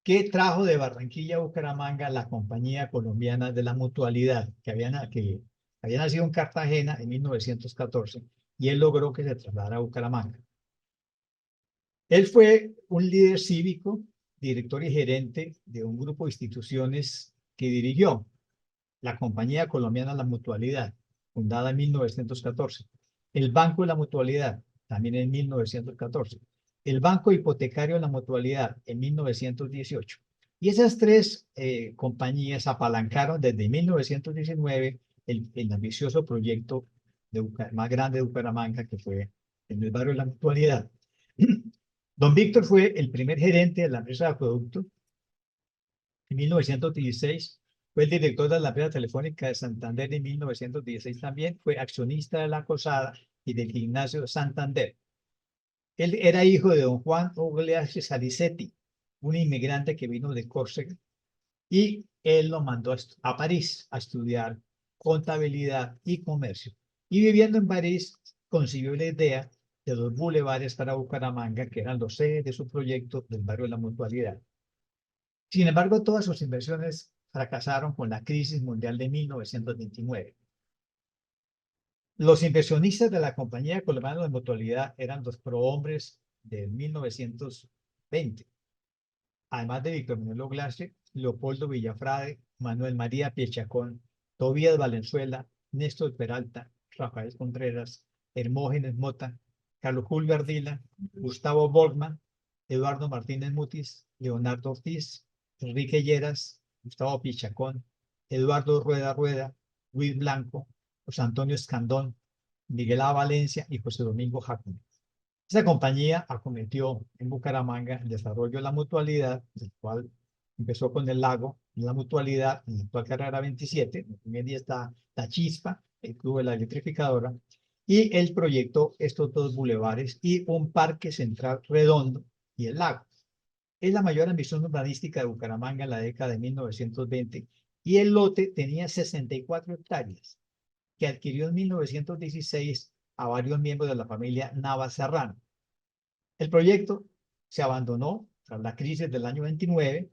que trajo de Barranquilla a Bucaramanga la Compañía Colombiana de la Mutualidad, que había nacido en Cartagena en 1914, y él logró que se trasladara a Bucaramanga. Él fue un líder cívico, director y gerente de un grupo de instituciones que dirigió la Compañía Colombiana de la Mutualidad, fundada en 1914, el Banco de la Mutualidad, también en 1914, el Banco Hipotecario de la Mutualidad en 1918. Y esas tres compañías apalancaron desde 1919 el ambicioso proyecto más grande de Bucaramanga, que fue en el barrio de la Mutualidad. Don Víctor fue el primer gerente de la empresa de acueducto. En 1916 fue el director de la empresa telefónica de Santander. En 1916 también fue accionista de la Cosada y del Gimnasio Santander. Él era hijo de don Juan Pugliese Salicetti, un inmigrante que vino de Córcega, y él lo mandó a París a estudiar contabilidad y comercio. Y viviendo en París, concibió la idea de los bulevares para Bucaramanga, que eran los ejes de su proyecto del barrio de la Mutualidad. Sin embargo, todas sus inversiones fracasaron con la crisis mundial de 1929. Los inversionistas de la Compañía Colombiana de Mutualidad eran los prohombres de 1920. Además de Víctor Manuel Glaser, Leopoldo Villafrade, Manuel María Piechacón, Tobías Valenzuela, Néstor Peralta, Rafael Contreras, Hermógenes Mota, Carlos Julio Ardila, Gustavo Borgman, Eduardo Martínez Mutis, Leonardo Ortiz, Enrique Lleras, Gustavo Piechacón, Eduardo Rueda Rueda, Luis Blanco, José Antonio Escandón, Miguel A. Valencia y José Domingo Jacome. Esa compañía acometió en Bucaramanga el desarrollo de la Mutualidad, el cual empezó con el lago, la Mutualidad, en la actual carrera 27, en el día está La Chispa, el Club de la Electrificadora, y el proyecto estos dos bulevares y un parque central redondo y el lago. Es la mayor ambición urbanística de Bucaramanga en la década de 1920, y el lote tenía 64 hectáreas, que adquirió en 1916 a varios miembros de la familia Navas Serrano. El proyecto se abandonó tras la crisis del año 29,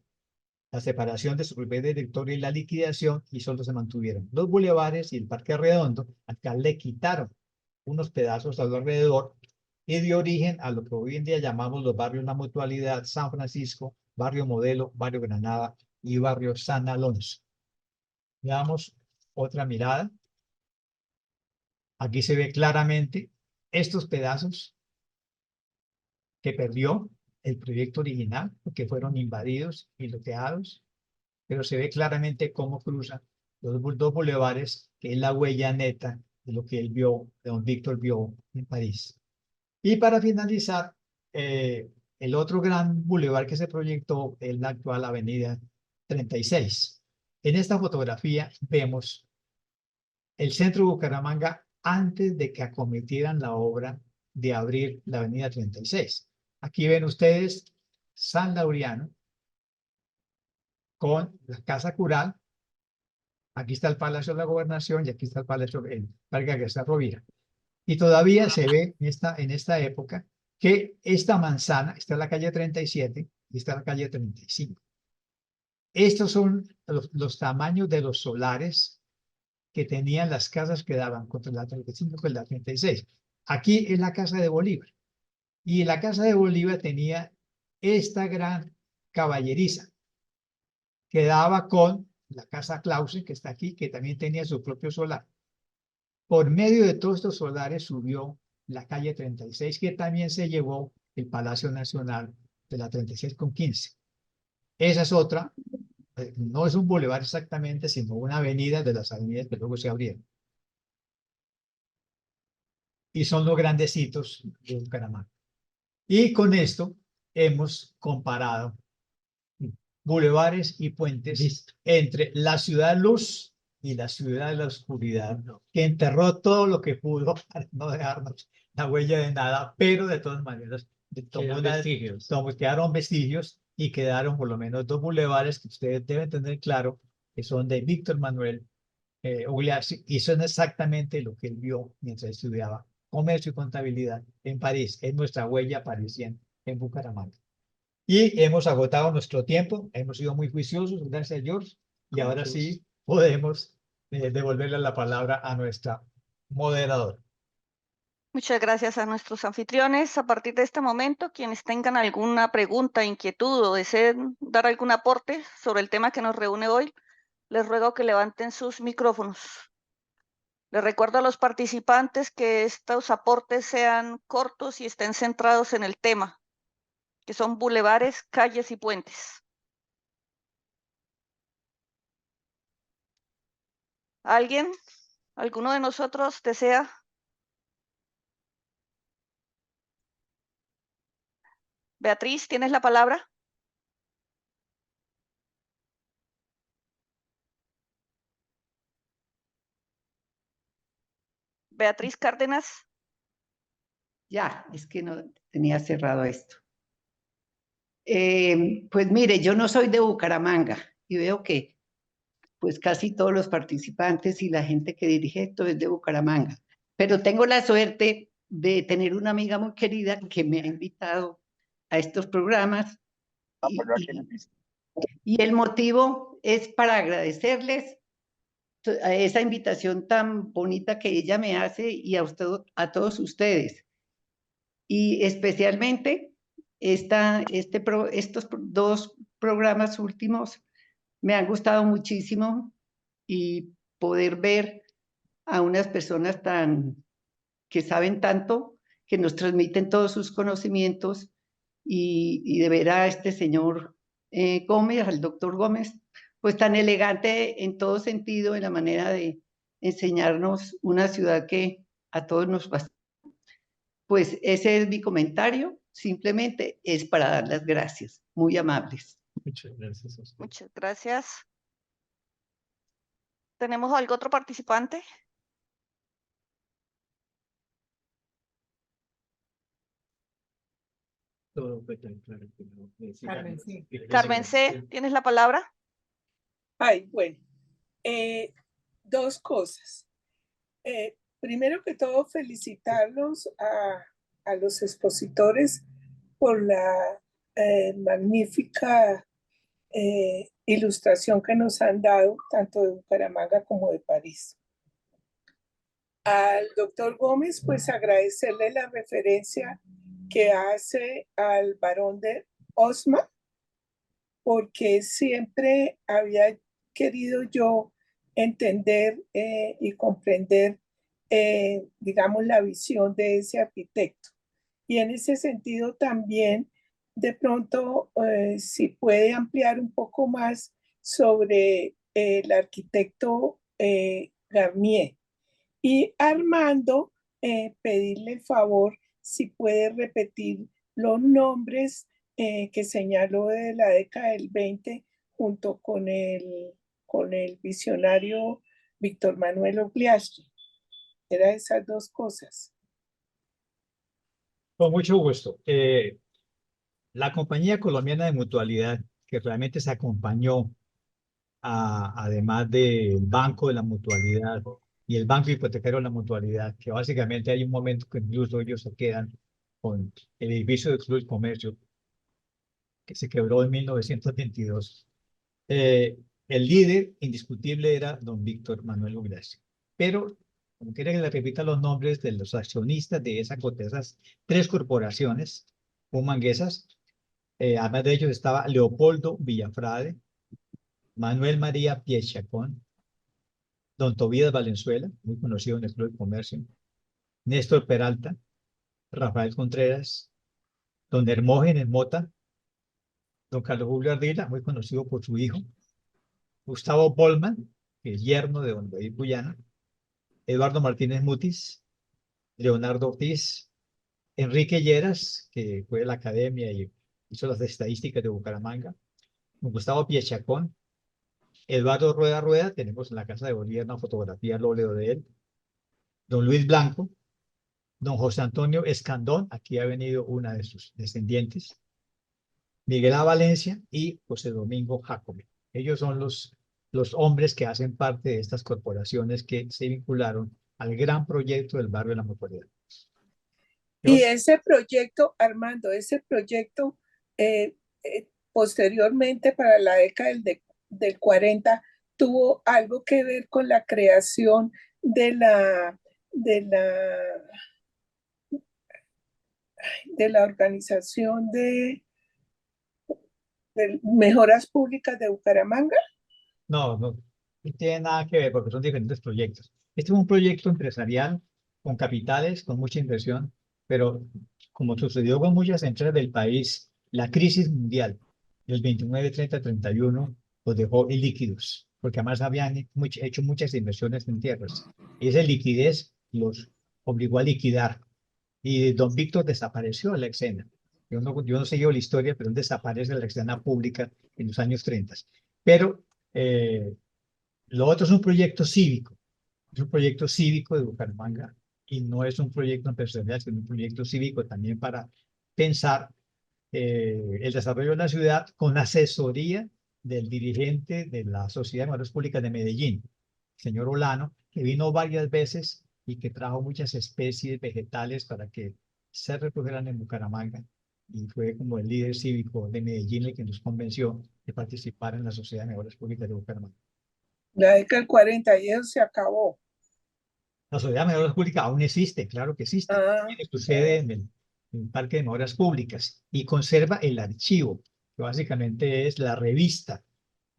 la separación de su primer director y la liquidación, y solo se mantuvieron los bulevares y el Parque Redondo. Acá le quitaron unos pedazos a lo alrededor y dio origen a lo que hoy en día llamamos los barrios La Mutualidad, San Francisco, Barrio Modelo, Barrio Granada y Barrio San Alonso. Veamos otra mirada. Aquí se ve claramente estos pedazos que perdió el proyecto original, porque fueron invadidos y loteados, pero se ve claramente cómo cruzan los dos bulevares, que es la huella neta de lo que él vio, de don Víctor vio en París. Y para finalizar, el otro gran bulevar que se proyectó es la actual avenida 36. En esta fotografía vemos el centro de Bucaramanga antes de que acometieran la obra de abrir la avenida 36. Aquí ven ustedes San Laureano, con la Casa Cural. Aquí está el Palacio de la Gobernación y aquí está el Palacio del Parque García Rovira. Y todavía se ve en esta época que esta manzana, está en la calle 37 y está en la calle 35. Estos son los tamaños de los solares que tenían las casas que daban contra la 35 con la 36. Aquí es la casa de Bolívar. Y la casa de Bolívar tenía esta gran caballeriza que daba con la casa Clausen, que está aquí, que también tenía su propio solar. Por medio de todos estos solares subió la calle 36, que también se llevó el Palacio Nacional de la 36 con 15. Esa es otra, no es un bulevar exactamente, sino una avenida de las avenidas que luego se abrieron. Y son los grandes hitos de Bucaramanga. Y con esto hemos comparado bulevares y puentes entre la ciudad luz y la ciudad de la oscuridad, que enterró todo lo que pudo para no dejarnos la huella de nada, pero de todas maneras quedaron vestigios y quedaron por lo menos dos bulevares que ustedes deben tener claro que son de Víctor Manuel Ugliassi, y son exactamente lo que él vio mientras estudiaba comercio y contabilidad en París. Es nuestra huella parisiense en Bucaramanga. Y hemos agotado nuestro tiempo, hemos sido muy juiciosos, gracias a George, y ahora sí podemos devolverle la palabra a nuestra moderadora. Muchas gracias a nuestros anfitriones. A partir de este momento, quienes tengan alguna pregunta, inquietud o deseen dar algún aporte sobre el tema que nos reúne hoy, les ruego que levanten sus micrófonos. Les recuerdo a los participantes que estos aportes sean cortos y estén centrados en el tema, que son bulevares, calles y puentes. ¿Alguien? ¿Alguno de nosotros desea? Beatriz, ¿tienes la palabra? Beatriz Cárdenas. Ya, es que no tenía cerrado esto. Pues mire, yo no soy de Bucaramanga y veo que pues casi todos los participantes y la gente que dirige esto es de Bucaramanga, pero tengo la suerte de tener una amiga muy querida que me ha invitado a estos programas y el motivo es para agradecerles a esa invitación tan bonita que ella me hace y a todos ustedes. Y especialmente estos dos programas últimos me han gustado muchísimo, y poder ver a unas personas que saben tanto, que nos transmiten todos sus conocimientos, y de ver a este señor Gómez, al doctor Gómez, pues tan elegante en todo sentido, en la manera de enseñarnos una ciudad que a todos nos va. Pues ese es mi comentario, simplemente es para dar las gracias, muy amables. Muchas gracias a usted. Muchas gracias. ¿Tenemos algún otro participante? Todo fue tan claro que no necesitamos Carmen, sí. Carmen C., ¿tienes la palabra? Ay, bueno, dos cosas. Primero que todo, felicitarlos a los expositores por la magnífica ilustración que nos han dado, tanto de Bucaramanga como de París. Al doctor Gómez, pues agradecerle la referencia que hace al barón de Osma, porque siempre había querido yo entender y comprender, digamos, la visión de ese arquitecto. Y en ese sentido también, de pronto, si puede ampliar un poco más sobre el arquitecto Garnier. Y Armando, pedirle el favor si puede repetir los nombres que señaló de la década del 20 junto con el visionario Víctor Manuel Ugliaschi. Eran esas dos cosas. Con mucho gusto. La Compañía Colombiana de Mutualidad, que realmente se acompañó además del Banco de la Mutualidad y el Banco Hipotecario de la Mutualidad, que básicamente hay un momento que incluso ellos se quedan con el edificio del Club del Comercio, que se quebró en 1922. El líder indiscutible era don Víctor Manuel Ugracia. Pero, como quiera que le repita los nombres de los accionistas de esas tres corporaciones humanguesas, además de ellos estaba Leopoldo Villafrade, Manuel María Piechacón, don Tobías Valenzuela, muy conocido en el Club de Comercio, Néstor Peralta, Rafael Contreras, don Hermógenes Mota, don Carlos Julio Ardila, muy conocido por su hijo, Gustavo Bolman, que es yerno de don David Puyana, Eduardo Martínez Mutis, Leonardo Ortiz, Enrique Lleras, que fue de la academia y hizo las estadísticas de Bucaramanga, don Gustavo Piechacón, Eduardo Rueda Rueda, tenemos en la Casa de Bolívar una fotografía al óleo de él, don Luis Blanco, don José Antonio Escandón, aquí ha venido una de sus descendientes, Miguel A. Valencia y José Domingo Jacome. Ellos son los hombres que hacen parte de estas corporaciones que se vincularon al gran proyecto del barrio de la Mutualidad. Y ese proyecto, Armando, ese proyecto posteriormente para la década del 40 tuvo algo que ver con la creación de la organización de mejoras públicas de Bucaramanga. No, no tiene nada que ver porque son diferentes proyectos. Este es un proyecto empresarial con capitales, con mucha inversión, pero como sucedió con muchas centrales del país, la crisis mundial del 29, 30, 31 los dejó ilíquidos, porque además habían hecho muchas inversiones en tierras. Y esa liquidez los obligó a liquidar. Y don Víctor desapareció de la escena. Yo no sé yo la historia, pero él desaparece de la escena pública en los años 30. Pero lo otro es un proyecto cívico. Es un proyecto cívico de Bucaramanga y no es un proyecto empresarial, sino un proyecto cívico también para pensar el desarrollo de la ciudad con asesoría del dirigente de la Sociedad de Obras Públicas de Medellín, señor Olano, que vino varias veces y que trajo muchas especies vegetales para que se reprodujeran en Bucaramanga. Y fue como el líder cívico de Medellín el que nos convenció de participar en la Sociedad de Obras Públicas de Bucaramanga. La década del 40 y eso se acabó. La Sociedad de Memoras Públicas aún existe, claro que existe. Tiene su sede en el Parque de Memoras Públicas y conserva el archivo, que básicamente es la revista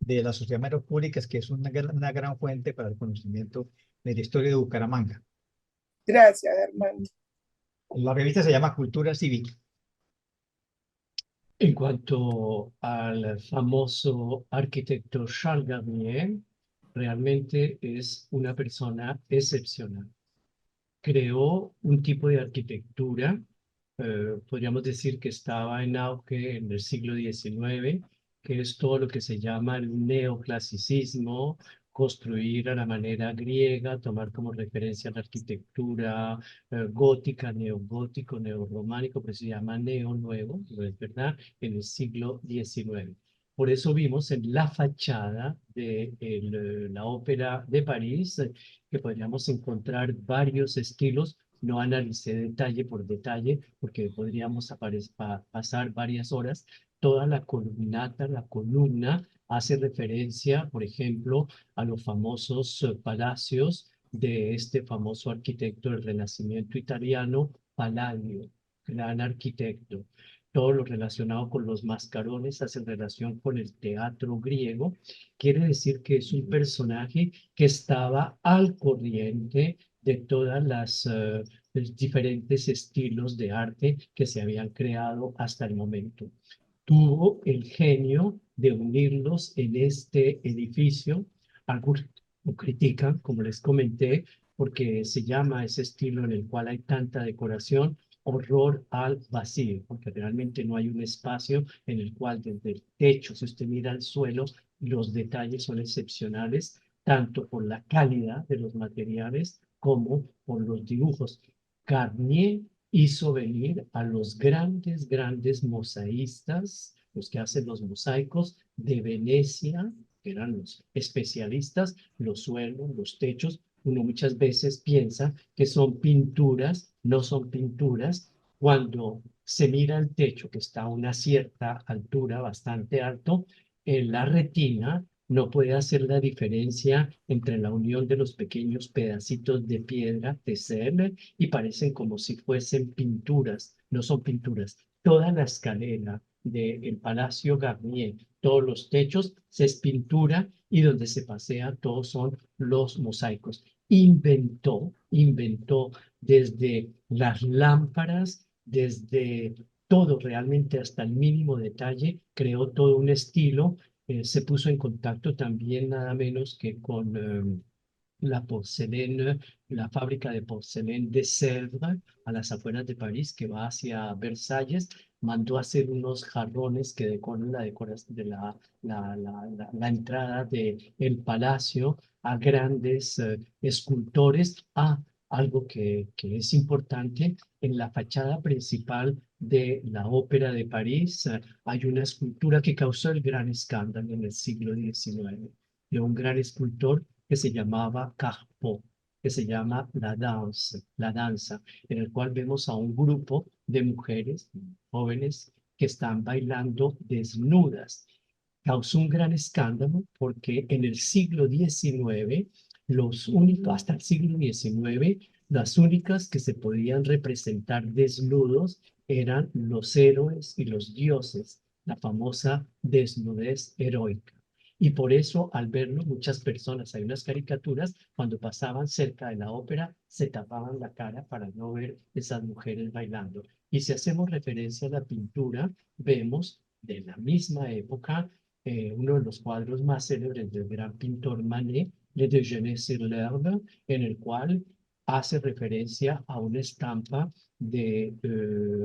de la Sociedad de Memoras Públicas, que es una gran fuente para el conocimiento de la historia de Bucaramanga. Gracias, Armando. La revista se llama Cultura Cívica. En cuanto al famoso arquitecto Charles Garnier, realmente es una persona excepcional. Creó un tipo de arquitectura, podríamos decir que estaba en auge en el siglo XIX, que es todo lo que se llama el neoclasicismo, construir a la manera griega, tomar como referencia la arquitectura gótica, neogótico, neorrománico, pero se llama neo nuevo, ¿no es verdad? En el siglo XIX. Por eso vimos en la fachada de la Ópera de París que podríamos encontrar varios estilos. No analicé detalle por detalle porque podríamos pasar varias horas. Toda la columnata, la columna, hace referencia, por ejemplo, a los famosos palacios de este famoso arquitecto del Renacimiento italiano, Palladio, gran arquitecto. Todo lo relacionado con los mascarones hace relación con el teatro griego. Quiere decir que es un personaje que estaba al corriente de todas las diferentes estilos de arte que se habían creado hasta el momento. Tuvo el genio de unirlos en este edificio. Algunos lo critican, como les comenté, porque se llama ese estilo en el cual hay tanta decoración, horror al vacío, porque realmente no hay un espacio en el cual desde el techo, si usted mira al suelo, los detalles son excepcionales, tanto por la calidad de los materiales como por los dibujos. Garnier hizo venir a los grandes mosaístas, los que hacen los mosaicos de Venecia, que eran los especialistas, los suelos, los techos. Uno muchas veces piensa que son pinturas, no son pinturas. Cuando se mira el techo, que está a una cierta altura, bastante alto, en la retina no puede hacer la diferencia entre la unión de los pequeños pedacitos de piedra, tecer, y parecen como si fuesen pinturas. No son pinturas. Toda la escalera del Palacio Garnier, todos los techos, se es pintura, y donde se pasea todos son los mosaicos. Inventó desde las lámparas, desde todo realmente hasta el mínimo detalle, creó todo un estilo. Se puso en contacto también nada menos que con la porcelana, la fábrica de porcelana de Sèvres, a las afueras de París, que va hacia Versalles. Mandó a hacer unos jarrones que decoran de la entrada del palacio, a grandes escultores, a algo que es importante. En la fachada principal de la Ópera de París hay una escultura que causó el gran escándalo en el siglo XIX, de un gran escultor que se llamaba Carpeaux, que se llama la danza, en el cual vemos a un grupo de mujeres jóvenes que están bailando desnudas. Causó un gran escándalo porque en el siglo XIX, hasta el siglo XIX, las únicas que se podían representar desnudos eran los héroes y los dioses, la famosa desnudez heroica. Y por eso, al verlo, muchas personas, hay unas caricaturas, cuando pasaban cerca de la ópera, se tapaban la cara para no ver esas mujeres bailando. Y si hacemos referencia a la pintura, vemos de la misma época uno de los cuadros más célebres del gran pintor Manet, Le Déjeuner sur l'herbe, en el cual hace referencia a una estampa de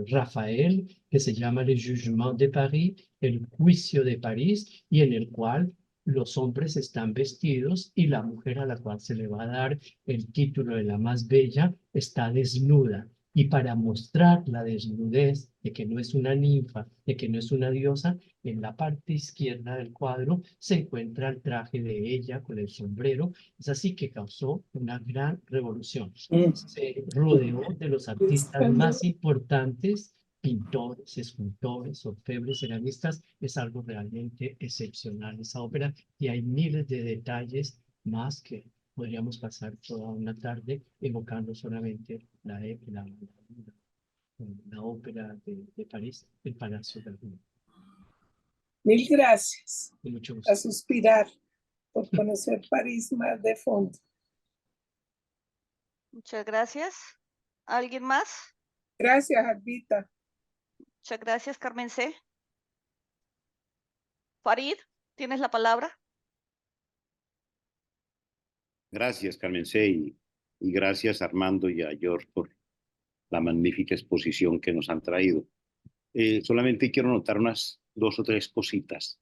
Rafael que se llama Le Jugement de Paris, el juicio de París, y en el cual los hombres están vestidos y la mujer a la cual se le va a dar el título de la más bella está desnuda. Y para mostrar la desnudez de que no es una ninfa, de que no es una diosa, en la parte izquierda del cuadro se encuentra el traje de ella con el sombrero. Es así que causó una gran revolución. Se rodeó de los artistas más importantes, pintores, escultores, orfebres, ceramistas. Es algo realmente excepcional esa ópera, y hay miles de detalles más que podríamos pasar toda una tarde evocando solamente la ópera de París, el Palacio Garnier. Mil gracias. Con mucho gusto. A suspirar por conocer París más de fondo. Muchas gracias. ¿Alguien más? Gracias, Albita. Muchas gracias, Carmen C. Farid, ¿tienes la palabra? Gracias, Carmen C. Y gracias, Armando y a George, por la magnífica exposición que nos han traído. Solamente quiero notar unas 2 o 3 cositas.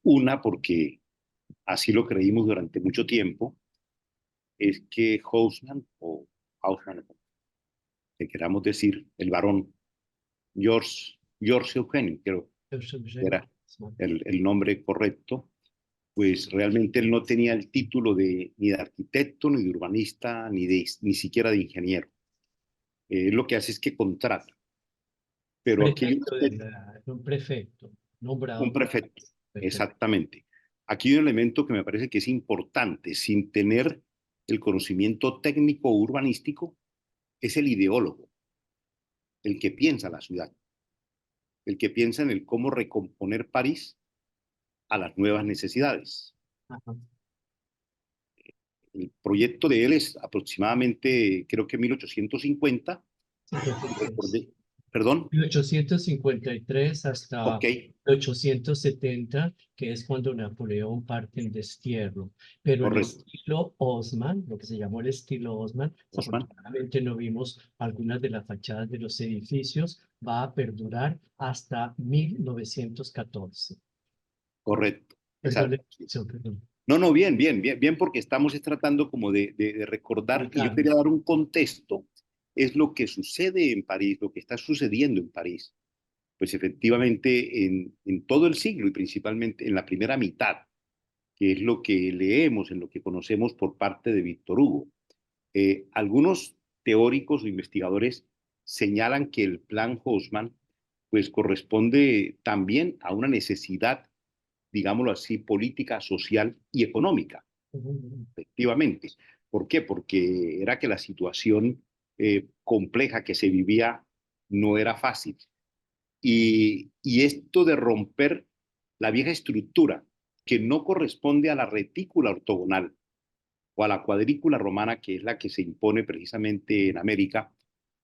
Una, porque así lo creímos durante mucho tiempo, es que Haussmann, que queramos decir, el varón George Eugenio, creo que era el nombre correcto, pues realmente él no tenía el título ni de arquitecto, ni de urbanista, ni siquiera de ingeniero. Lo que hace es que contrata. Pero aquí hay un prefecto nombrado. un prefecto, exactamente. Aquí hay un elemento que me parece que es importante, sin tener el conocimiento técnico o urbanístico, es el ideólogo, el que piensa la ciudad, el que piensa en el cómo recomponer París a las nuevas necesidades. Ajá. El proyecto de él es aproximadamente, creo que 1850. Perdón. 1853 hasta Okay. 1870, que es cuando Napoleón parte en destierro. Pero el estilo Haussmann, lo que se llamó el estilo Haussmann, afortunadamente no vimos algunas de las fachadas de los edificios, va a perdurar hasta 1914. Correcto. Perdón. No, bien, porque estamos tratando como de recordar, y yo quería dar un contexto es lo que sucede en París, lo que está sucediendo en París. Pues efectivamente en todo el siglo y principalmente en la primera mitad, que es lo que leemos, en lo que conocemos por parte de Víctor Hugo. Algunos teóricos o investigadores señalan que el plan Haussmann pues corresponde también a una necesidad, digámoslo así, política, social y económica, efectivamente. ¿Por qué? Porque era que la situación compleja que se vivía no era fácil. Y esto de romper la vieja estructura que no corresponde a la retícula ortogonal o a la cuadrícula romana, que es la que se impone precisamente en América,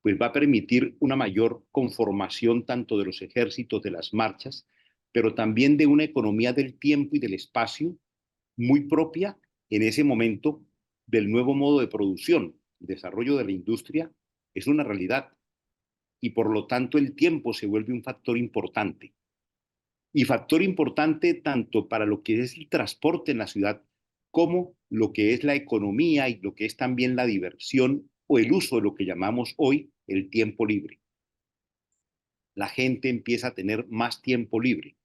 pues va a permitir una mayor conformación tanto de los ejércitos, de las marchas, pero también de una economía del tiempo y del espacio muy propia en ese momento del nuevo modo de producción. El desarrollo de la industria es una realidad y por lo tanto el tiempo se vuelve un factor importante. Y factor importante tanto para lo que es el transporte en la ciudad como lo que es la economía y lo que es también la diversión o el uso de lo que llamamos hoy el tiempo libre. La gente empieza a tener más tiempo libre.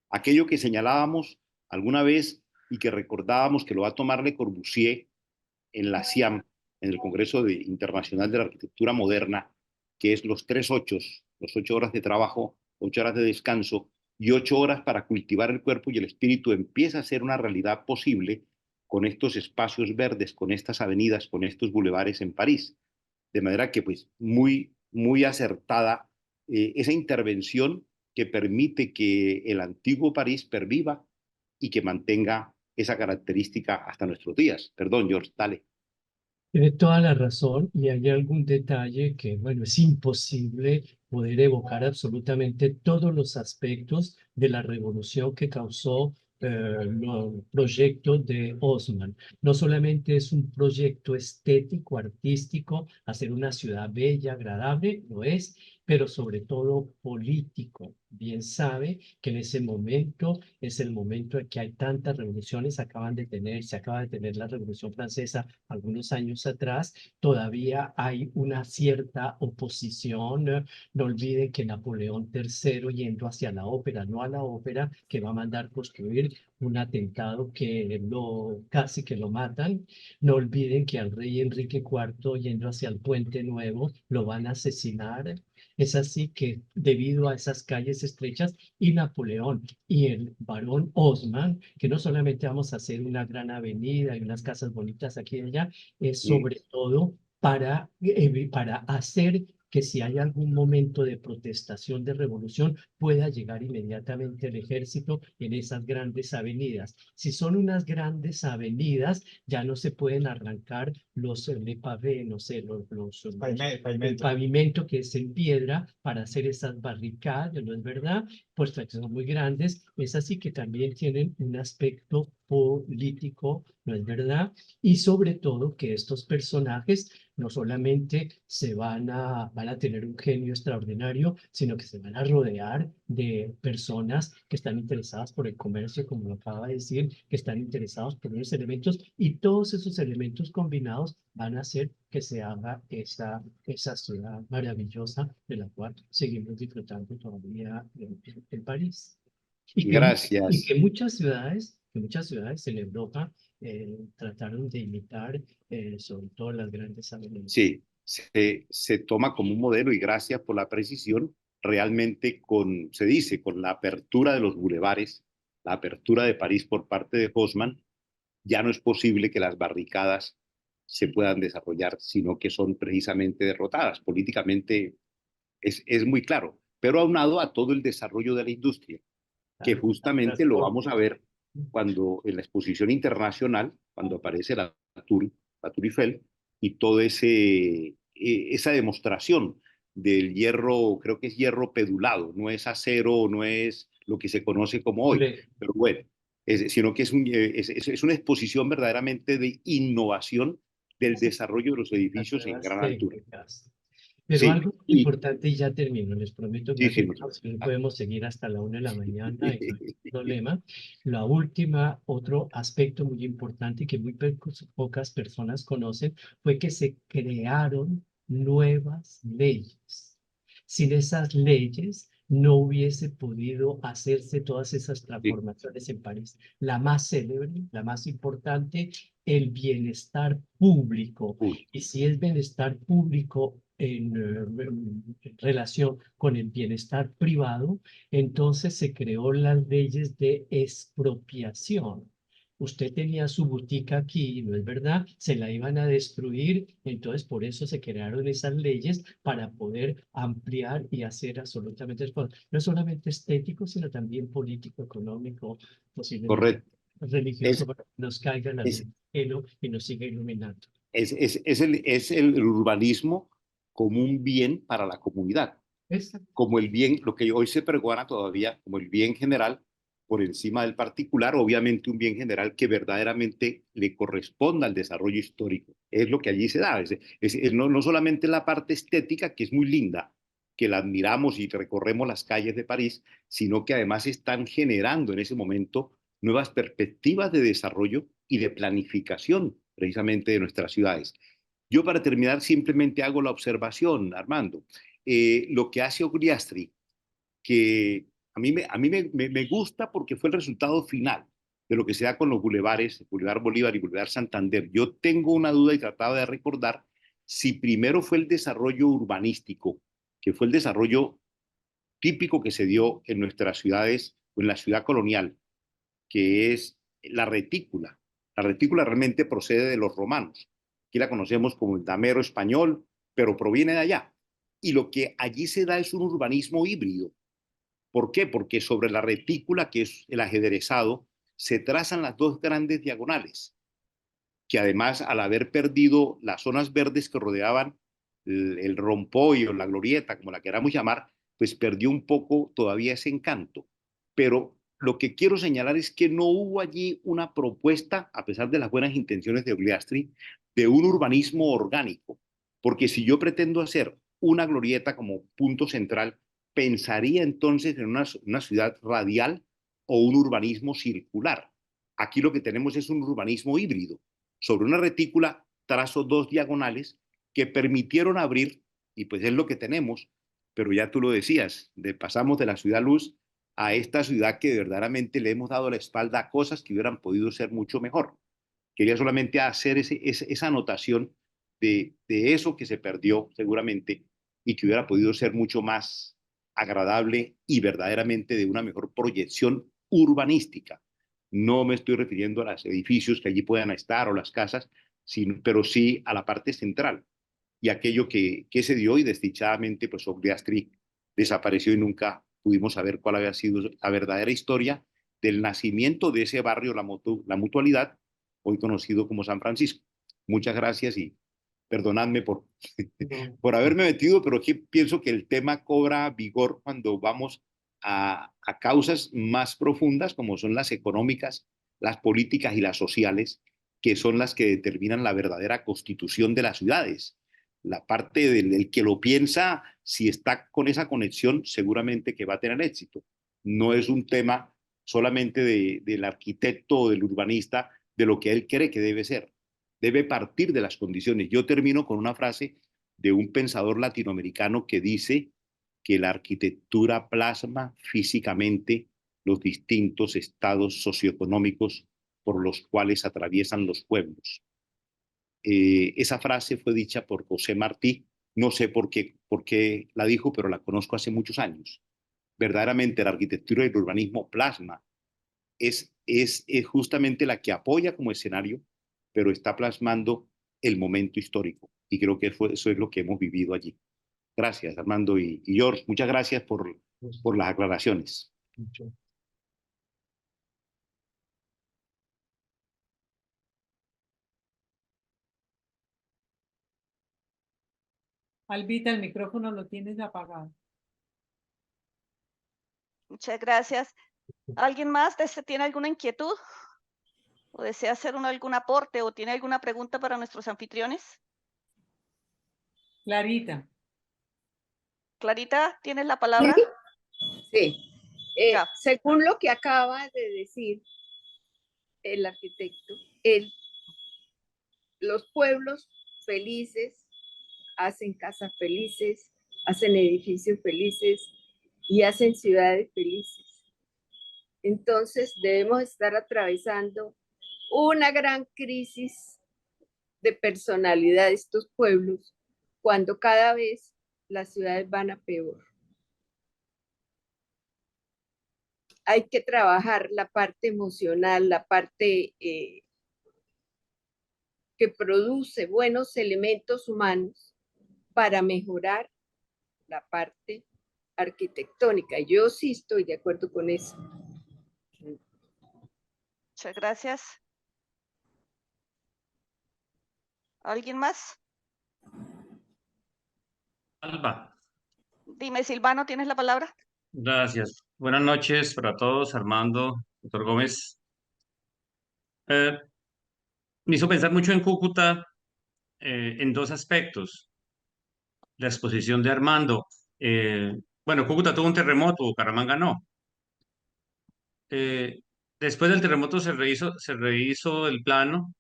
Aquello que señalábamos alguna vez y que recordábamos que lo va a tomar Le Corbusier en la CIAM, en el Congreso Internacional de la Arquitectura Moderna, que es los 3/8, los 8 horas de trabajo, 8 horas de descanso y 8 horas para cultivar el cuerpo y el espíritu, empieza a ser una realidad posible con estos espacios verdes, con estas avenidas, con estos bulevares en París. De manera que pues muy acertada esa intervención que permite que el antiguo París perviva y que mantenga esa característica hasta nuestros días. Perdón, George, dale. Tiene toda la razón y hay algún detalle que, bueno, es imposible poder evocar absolutamente todos los aspectos de la revolución que causó el proyecto de Haussmann. No solamente es un proyecto estético, artístico, hacer una ciudad bella, agradable, lo es, pero sobre todo político. Bien sabe que en ese momento es el momento en que hay tantas revoluciones, se acaba de tener la Revolución Francesa algunos años atrás, todavía hay una cierta oposición. No olviden que Napoleón III, yendo hacia la ópera, no a la ópera, que va a mandar construir un atentado que casi que lo matan. No olviden que al rey Enrique IV, yendo hacia el Puente Nuevo, lo van a asesinar. Es así que debido a esas calles estrechas y Napoleón y el barón Haussmann, que no solamente vamos a hacer una gran avenida y unas casas bonitas aquí y allá, es sobre todo para hacer que si hay algún momento de protestación, de revolución, pueda llegar inmediatamente el ejército en esas grandes avenidas. Si son unas grandes avenidas, ya no se pueden arrancar los le pavé, no sé, el pavimento que es en piedra para hacer esas barricadas, ¿no es verdad? Pues que son muy grandes. Es así que también tienen un aspecto político, ¿no es verdad? Y sobre todo que estos personajes no solamente van a tener un genio extraordinario, sino que se van a rodear de personas que están interesadas por el comercio, como lo acaba de decir, que están interesados por unos elementos, y todos esos elementos combinados van a hacer que se haga esa ciudad maravillosa de la cual seguimos disfrutando todavía en París. Y Gracias. que muchas ciudades en Europa trataron de imitar, sobre todo las grandes avenidas. Sí, se toma como un modelo y gracias por la precisión, realmente se dice, con la apertura de los bulevares, la apertura de París por parte de Haussmann, ya no es posible que las barricadas se puedan desarrollar, sino que son precisamente derrotadas. Políticamente es muy claro, pero aunado a todo el desarrollo de la industria, que justamente lo vamos a ver cuando en la exposición internacional, cuando aparece la Tour Eiffel y toda esa demostración del hierro, creo que es hierro pedulado, no es acero, no es lo que se conoce como hoy, pero bueno, sino que es una exposición verdaderamente de innovación del desarrollo de los edificios en gran altura. Pero Sí, algo importante, y ya termino, les prometo que sí, no podemos seguir hasta la 1 de la mañana y no hay problema. Otro aspecto muy importante y que muy pocas personas conocen fue que se crearon nuevas leyes. Sin esas leyes no hubiese podido hacerse todas esas transformaciones en París. La más célebre, la más importante, el bienestar público. Y si es bienestar público en relación con el bienestar privado, entonces se creó las leyes de expropiación. Usted tenía su botica aquí, ¿no es verdad? Se la iban a destruir, entonces por eso se crearon esas leyes para poder ampliar y hacer absolutamente no solamente estético, sino también político, económico, posiblemente Correcto. religioso, para que nos caiga la Es, luz del cielo y nos siga iluminando. es el urbanismo como un bien para la comunidad, Exacto. como el bien, lo que hoy se pregona todavía como el bien general por encima del particular, obviamente un bien general que verdaderamente le corresponda al desarrollo histórico. Es lo que allí se da. No solamente la parte estética, que es muy linda, que la admiramos y recorremos las calles de París, sino que además están generando en ese momento nuevas perspectivas de desarrollo y de planificación precisamente de nuestras ciudades. Yo para terminar simplemente hago la observación, Armando, lo que hace Ogliastri, que a mí me gusta porque fue el resultado final de lo que se da con los bulevares, Boulevard Bolívar y Boulevard Santander. Yo tengo una duda y trataba de recordar si primero fue el desarrollo urbanístico, que fue el desarrollo típico que se dio en nuestras ciudades o en la ciudad colonial, que es la retícula. La retícula realmente procede de los romanos. Aquí la conocemos como el damero español, pero proviene de allá. Y lo que allí se da es un urbanismo híbrido. ¿Por qué? Porque sobre la retícula, que es el ajedrezado, se trazan las dos grandes diagonales, que además, al haber perdido las zonas verdes que rodeaban el rompoy o la glorieta, como la queramos llamar, pues perdió un poco todavía ese encanto. Pero lo que quiero señalar es que no hubo allí una propuesta, a pesar de las buenas intenciones de Ogliastri, de un urbanismo orgánico. Porque si yo pretendo hacer una glorieta como punto central, pensaría entonces en una ciudad radial o un urbanismo circular. Aquí lo que tenemos es un urbanismo híbrido. Sobre una retícula trazo dos diagonales que permitieron abrir, y pues es lo que tenemos, pero ya tú lo decías, pasamos de la ciudad luz a esta ciudad que verdaderamente le hemos dado la espalda a cosas que hubieran podido ser mucho mejor. Quería solamente hacer esa anotación de eso que se perdió seguramente y que hubiera podido ser mucho más agradable y verdaderamente de una mejor proyección urbanística. No me estoy refiriendo a los edificios que allí puedan estar o las casas, pero sí a la parte central y aquello que se dio y desdichadamente pues Ogliastri desapareció y nunca pudimos saber cuál había sido la verdadera historia del nacimiento de ese barrio, la Mutualidad, hoy conocido como San Francisco. Muchas gracias y perdonadme por haberme metido, pero aquí pienso que el tema cobra vigor cuando vamos a causas más profundas como son las económicas, las políticas y las sociales, que son las que determinan la verdadera constitución de las ciudades. La parte del que lo piensa, si está con esa conexión, seguramente que va a tener éxito. No es un tema solamente del arquitecto o del urbanista, de lo que él cree que debe ser. Debe partir de las condiciones. Yo termino con una frase de un pensador latinoamericano que dice que la arquitectura plasma físicamente los distintos estados socioeconómicos por los cuales atraviesan los pueblos. Esa frase fue dicha por José Martí, no sé por qué la dijo, pero la conozco hace muchos años. Verdaderamente la arquitectura y el urbanismo plasma, es justamente la que apoya como escenario, pero está plasmando el momento histórico. Y creo que eso es lo que hemos vivido allí. Gracias, Armando y George. Muchas gracias por las aclaraciones. Albita, el micrófono lo tienes apagado. Muchas gracias. ¿Alguien más tiene alguna inquietud? ¿O desea hacer algún aporte o tiene alguna pregunta para nuestros anfitriones? Clarita. Clarita, ¿tienes la palabra? Sí. Ya. Según lo que acaba de decir el arquitecto, los pueblos felices hacen casas felices, hacen edificios felices y hacen ciudades felices. Entonces debemos estar atravesando una gran crisis de personalidad de estos pueblos cuando cada vez las ciudades van a peor. Hay que trabajar la parte emocional, la parte que produce buenos elementos humanos para mejorar la parte arquitectónica. Yo sí estoy de acuerdo con eso. Muchas gracias. ¿Alguien más? Alba, Dime, Silvano, ¿tienes la palabra? gracias. Buenas noches para todos, Armando, doctor Gómez. Me hizo pensar mucho en Cúcuta en dos aspectos. La exposición de Armando. Bueno, Cúcuta tuvo un terremoto, Bucaramanga no. Después del terremoto se rehizo el plano,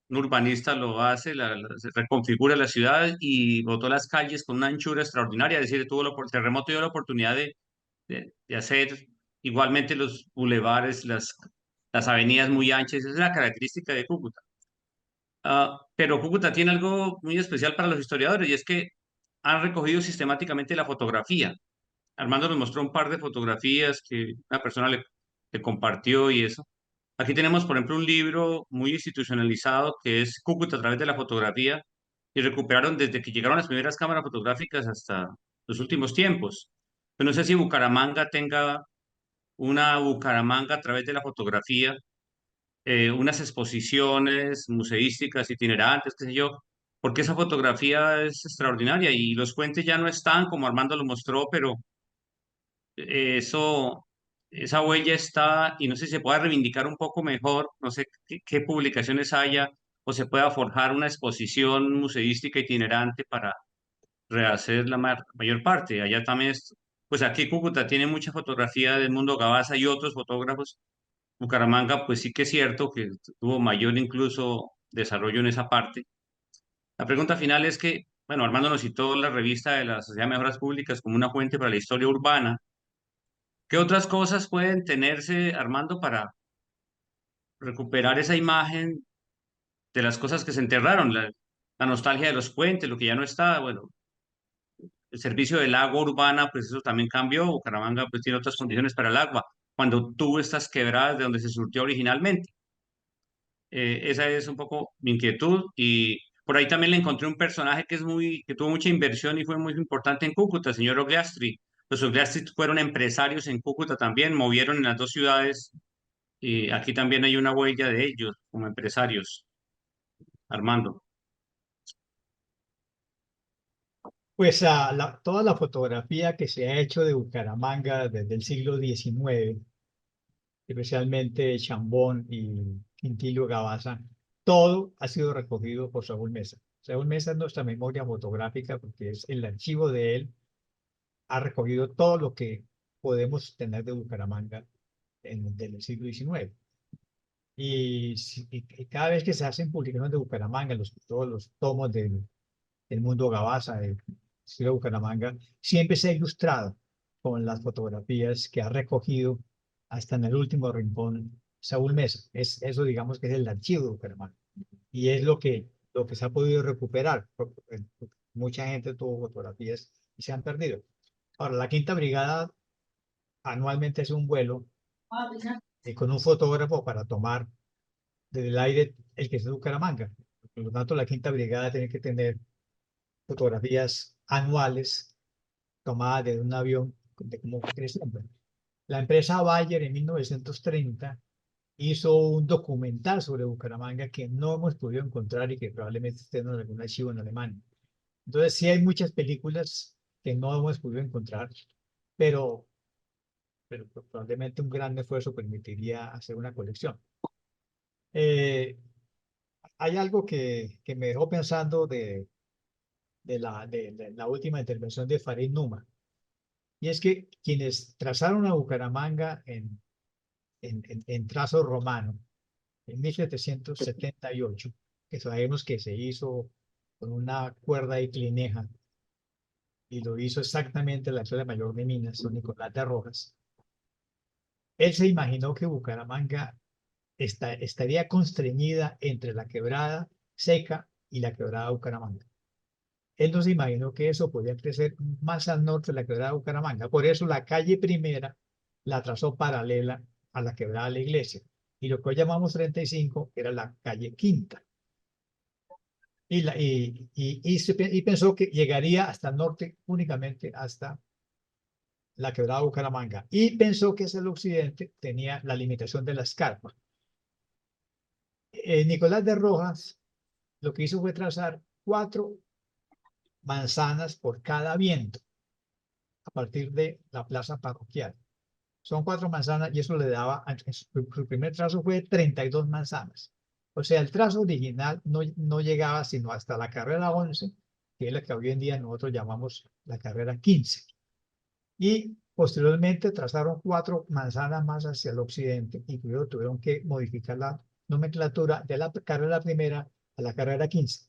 un urbanista lo hace, se reconfigura la ciudad y botó las calles con una anchura extraordinaria, es decir, el terremoto dio la oportunidad de hacer igualmente los bulevares, las avenidas muy anchas, esa es la característica de Cúcuta. Pero Cúcuta tiene algo muy especial para los historiadores y es que han recogido sistemáticamente la fotografía. Armando nos mostró un par de fotografías que una persona le compartió y eso. Aquí tenemos, por ejemplo, un libro muy institucionalizado que es Cúcuta a través de la fotografía y recuperaron desde que llegaron las primeras cámaras fotográficas hasta los últimos tiempos. Pero no sé si Bucaramanga tenga una Bucaramanga a través de la fotografía, unas exposiciones museísticas itinerantes, qué sé yo, porque esa fotografía es extraordinaria y los puentes ya no están como Armando lo mostró, pero eso, esa huella está y no sé si se puede reivindicar un poco mejor, no sé qué publicaciones haya o se pueda forjar una exposición museística itinerante para rehacer la mayor parte. Allá también, pues aquí Cúcuta tiene mucha fotografía del mundo Gabasa y otros fotógrafos. Bucaramanga, pues sí que es cierto que tuvo mayor incluso desarrollo en esa parte. La pregunta final es que, bueno, Armando nos citó la revista de la Sociedad de Mejoras Públicas como una fuente para la historia urbana. ¿Qué otras cosas pueden tenerse, Armando, para recuperar esa imagen de las cosas que se enterraron? La nostalgia de los puentes, lo que ya no está, bueno, el servicio del agua urbana, pues eso también cambió. Bucaramanga pues tiene otras condiciones para el agua, cuando tuvo estas quebradas de donde se surtió originalmente. Esa es un poco mi inquietud y por ahí también le encontré un personaje que tuvo mucha inversión y fue muy importante en Cúcuta, el señor Ogliastri. Los Ogliastri fueron empresarios en Cúcuta también, movieron en las dos ciudades y aquí también hay una huella de ellos como empresarios. Armando. Pues toda la fotografía que se ha hecho de Bucaramanga desde el siglo XIX, especialmente Chambón y Quintilio Gabaza, todo ha sido recogido por Saúl Mesa. Saúl Mesa es nuestra memoria fotográfica porque es el archivo de él, ha recogido todo lo que podemos tener de Bucaramanga del siglo XIX. Y cada vez que se hacen publicaciones de Bucaramanga, todos los tomos del mundo Gabaza, del siglo de Bucaramanga, siempre se ha ilustrado con las fotografías que ha recogido hasta en el último rincón Saúl Mesa. Eso digamos que es el archivo de Bucaramanga. Y es lo que se ha podido recuperar. Porque mucha gente tuvo fotografías y se han perdido. Ahora, la Quinta Brigada anualmente hace un vuelo con un fotógrafo para tomar desde el aire el que es de Bucaramanga. Por lo tanto, la Quinta Brigada tiene que tener fotografías anuales tomadas de un avión de cómo creciendo. La empresa Bayer en 1930 hizo un documental sobre Bucaramanga que no hemos podido encontrar y que probablemente esté en algún archivo en Alemania. Entonces, sí hay muchas películas que no hemos podido encontrar, pero probablemente un gran esfuerzo permitiría hacer una colección. Hay algo que me dejó pensando de la última intervención de Farid Numa, y es que quienes trazaron a Bucaramanga en trazo romano en 1778, que sabemos que se hizo con una cuerda de clineja, y lo hizo exactamente el alcalde mayor de Minas, don Nicolás de Rojas. Él se imaginó que Bucaramanga estaría constreñida entre la quebrada Seca y la quebrada Bucaramanga. Él no se imaginó que eso podía crecer más al norte de la quebrada Bucaramanga. Por eso la calle Primera la trazó paralela a la quebrada de la Iglesia. Y lo que hoy llamamos 35 era la calle Quinta. Y pensó que llegaría hasta el norte únicamente hasta la quebrada Bucaramanga. Y pensó que hacia el occidente tenía la limitación de la escarpa. Nicolás de Rojas lo que hizo fue trazar 4 manzanas por cada viento a partir de la plaza parroquial. Son 4 manzanas y eso le daba, su primer trazo fue 32 manzanas. O sea, el trazo original no llegaba sino hasta la carrera 11, que es la que hoy en día nosotros llamamos la carrera 15. Y posteriormente trazaron 4 manzanas más hacia el occidente y luego tuvieron que modificar la nomenclatura de la carrera primera a la carrera 15.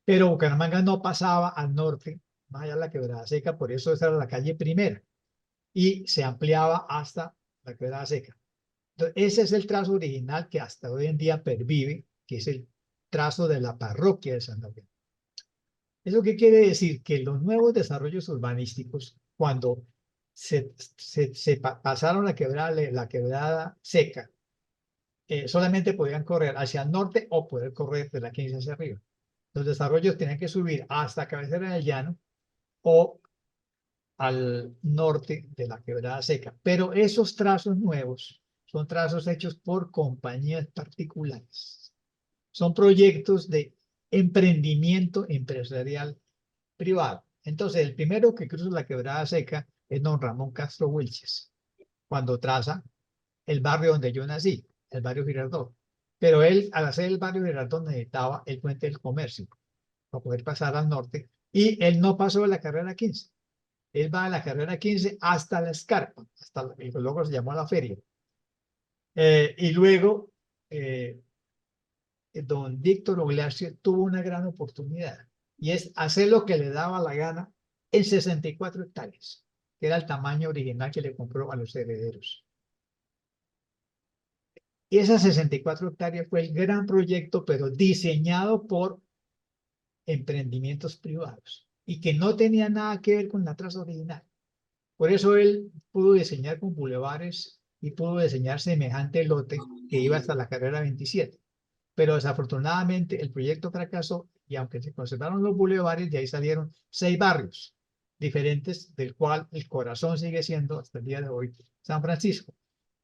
Pero Bucaramanga no pasaba al norte, más allá de la quebrada Seca, por eso esa era la calle Primera y se ampliaba hasta la quebrada Seca. Entonces, ese es el trazo original que hasta hoy en día pervive, que es el trazo de la parroquia de San Gabriel. ¿Eso qué quiere decir? Que los nuevos desarrollos urbanísticos, cuando pasaron la quebrada Seca, solamente podían correr hacia el norte o poder correr de la 15 hacia arriba. Los desarrollos tenían que subir hasta Cabecera del Llano o al norte de la quebrada Seca. Pero esos trazos nuevos son trazos hechos por compañías particulares. Son proyectos de emprendimiento empresarial privado. Entonces, el primero que cruza la quebrada Seca es don Ramón Castro Wilches, cuando traza el barrio donde yo nací, el barrio Girardot. Pero él, al hacer el barrio Girardot, necesitaba el puente del comercio para poder pasar al norte, y él no pasó de la carrera 15. Él va a la carrera 15 hasta la escarpa, hasta lo que luego se llamó la feria. Y luego, don Víctor Oglacio tuvo una gran oportunidad, y es hacer lo que le daba la gana en 64 hectáreas, que era el tamaño original que le compró a los herederos. Y esas 64 hectáreas fue el gran proyecto, pero diseñado por emprendimientos privados y que no tenía nada que ver con la traza original. Por eso él pudo diseñar con bulevares y pudo diseñar semejante lote que iba hasta la carrera 27. Pero desafortunadamente el proyecto fracasó, y aunque se conservaron los bulevares, de ahí salieron 6 barrios diferentes, del cual el corazón sigue siendo hasta el día de hoy San Francisco.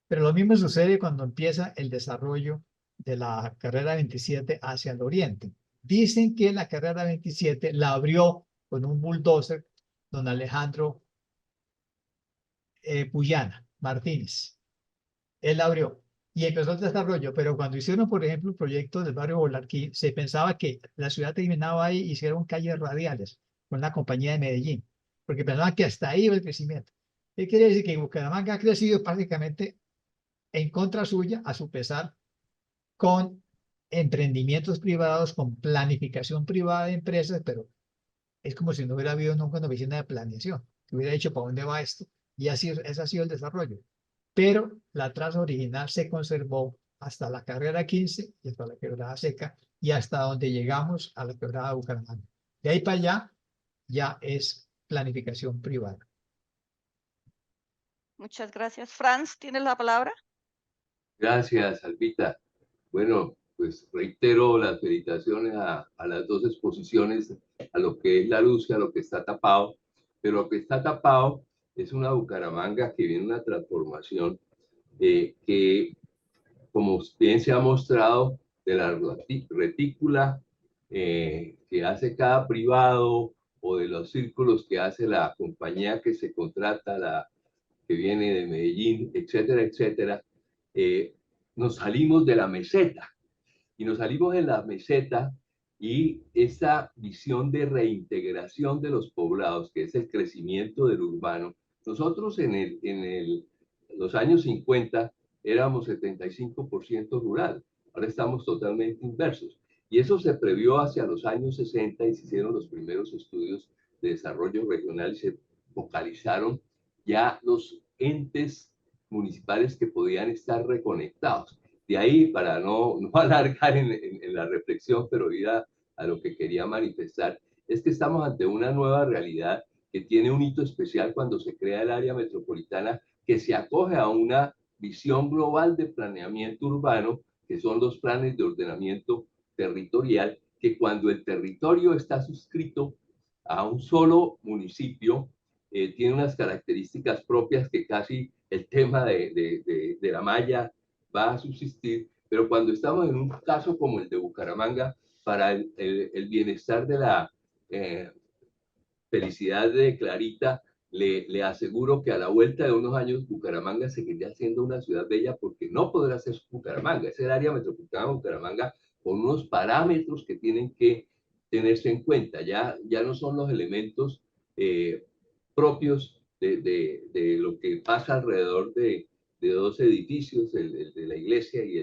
Pero lo mismo sucede cuando empieza el desarrollo de la carrera 27 hacia el oriente. Dicen que la carrera 27 la abrió con un bulldozer don Alejandro Puyana Martínez. Él la abrió y empezó el desarrollo, pero cuando hicieron, por ejemplo, el proyecto del barrio Bolarquí, se pensaba que la ciudad terminaba ahí y hicieron calles radiales con la compañía de Medellín, porque pensaban que hasta ahí iba el crecimiento. ¿Qué quiere decir? Que Bucaramanga ha crecido prácticamente en contra suya, a su pesar, con emprendimientos privados, con planificación privada de empresas, pero es como si no hubiera habido nunca una oficina de planeación, que hubiera dicho para dónde va esto, y así, ese ha sido el desarrollo. Pero la traza original se conservó hasta la carrera 15 y hasta la quebrada Seca, y hasta donde llegamos a la quebrada Bucaramanga. De ahí para allá ya es planificación privada. Muchas gracias. Franz, ¿tienes la palabra? Gracias, Albita. Bueno, pues reitero las felicitaciones a las dos exposiciones, a lo que es la luz y a lo que está tapado. Pero lo que está tapado es una Bucaramanga que viene una transformación que, como bien se ha mostrado, de la retícula que hace cada privado o de los círculos que hace la compañía que se contrata, que viene de Medellín, etcétera, etcétera, nos salimos de la meseta y nos salimos en la meseta, y esa visión de reintegración de los poblados, que es el crecimiento del urbano. Nosotros en los años 50 éramos 75% rural, ahora estamos totalmente inversos. Y eso se previó hacia los años 60 y se hicieron los primeros estudios de desarrollo regional y se focalizaron ya los entes municipales que podían estar reconectados. De ahí, para no alargar en la reflexión, pero ir a lo que quería manifestar, es que estamos ante una nueva realidad que tiene un hito especial cuando se crea el área metropolitana, que se acoge a una visión global de planeamiento urbano, que son los planes de ordenamiento territorial, que cuando el territorio está suscrito a un solo municipio, tiene unas características propias que casi el tema de la malla va a subsistir, pero cuando estamos en un caso como el de Bucaramanga, para el bienestar de la felicidad de Clarita, le aseguro que a la vuelta de unos años Bucaramanga seguirá siendo una ciudad bella porque no podrá ser Bucaramanga, es el área metropolitana de Bucaramanga con unos parámetros que tienen que tenerse en cuenta, ya no son los elementos propios de lo que pasa alrededor de dos edificios, el de la iglesia y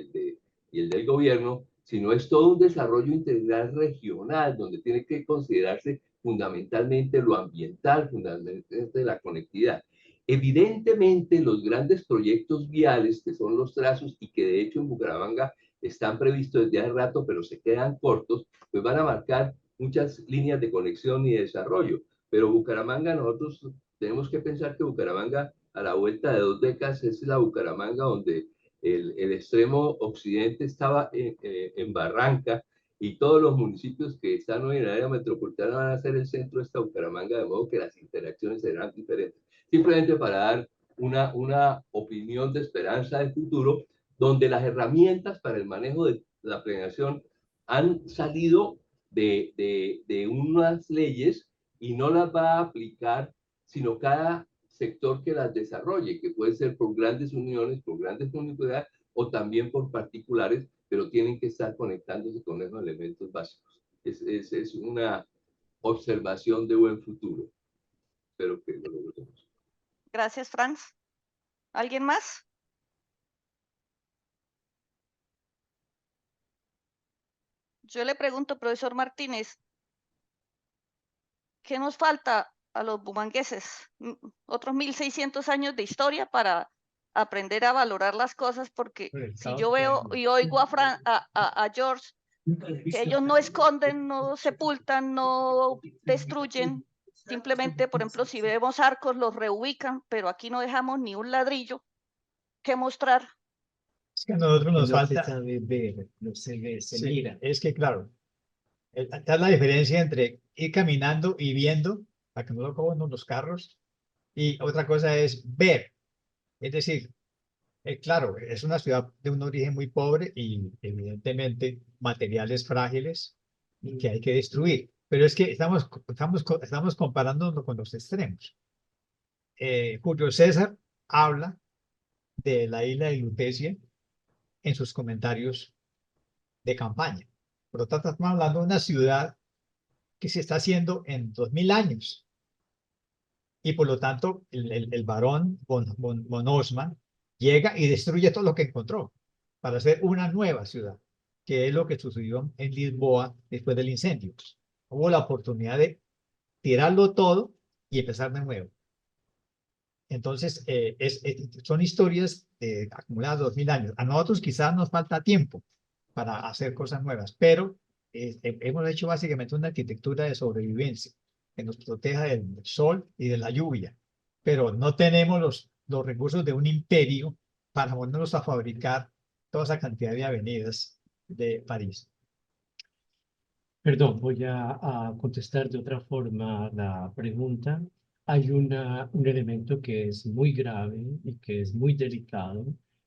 el del gobierno, sino es todo un desarrollo integral regional donde tiene que considerarse fundamentalmente lo ambiental, fundamentalmente la conectividad. Evidentemente, los grandes proyectos viales, que son los trazos y que de hecho en Bucaramanga están previstos desde hace rato, pero se quedan cortos, pues van a marcar muchas líneas de conexión y de desarrollo. Pero Bucaramanga, nosotros tenemos que pensar que Bucaramanga, a la vuelta de 2 décadas, es la Bucaramanga donde el extremo occidente estaba en Barranca, y todos los municipios que están hoy en el área metropolitana van a ser el centro de esta Bucaramanga, de modo que las interacciones serán diferentes. Simplemente para dar una opinión de esperanza de futuro, donde las herramientas para el manejo de la planeación han salido de unas leyes y no las va a aplicar sino cada sector que las desarrolle, que puede ser por grandes uniones, por grandes comunidades o también por particulares, pero tienen que estar conectándose con esos elementos básicos. Es una observación de buen futuro. Espero que lo logremos. Gracias, Franz. ¿Alguien más? Yo le pregunto, profesor Martínez, ¿qué nos falta a los bumangueses? Otros 1600 años de historia para aprender a valorar las cosas, porque si yo veo y oigo a George, que ellos no esconden, no sepultan, no destruyen, simplemente, por ejemplo, si vemos arcos, los reubican, pero aquí no dejamos ni un ladrillo que mostrar. Es que a nosotros nos No se falta sabe ver, no se ve, se Sí, mira. es que claro, está la diferencia entre ir caminando y viendo, para que no lo cojan los carros, y otra cosa es ver. Es decir, claro, es una ciudad de un origen muy pobre y evidentemente materiales frágiles que hay que destruir. Pero es que estamos comparándolo con los extremos. Julio César habla de la isla de Lutecia en sus comentarios de campaña. Por lo tanto, estamos hablando de una ciudad que se está haciendo en 2000 años. Y por lo tanto, el barón von Osman llega y destruye todo lo que encontró para hacer una nueva ciudad, que es lo que sucedió en Lisboa después del incendio. Hubo la oportunidad de tirarlo todo y empezar de nuevo. Entonces, son historias acumuladas 2000 años. A nosotros quizás nos falta tiempo para hacer cosas nuevas, pero hemos hecho básicamente una arquitectura de sobrevivencia que nos proteja del sol y de la lluvia, pero no tenemos los recursos de un imperio para ponernos a fabricar toda esa cantidad de avenidas de París. Perdón, voy a contestar de otra forma la pregunta. Hay un elemento que es muy grave y que es muy delicado,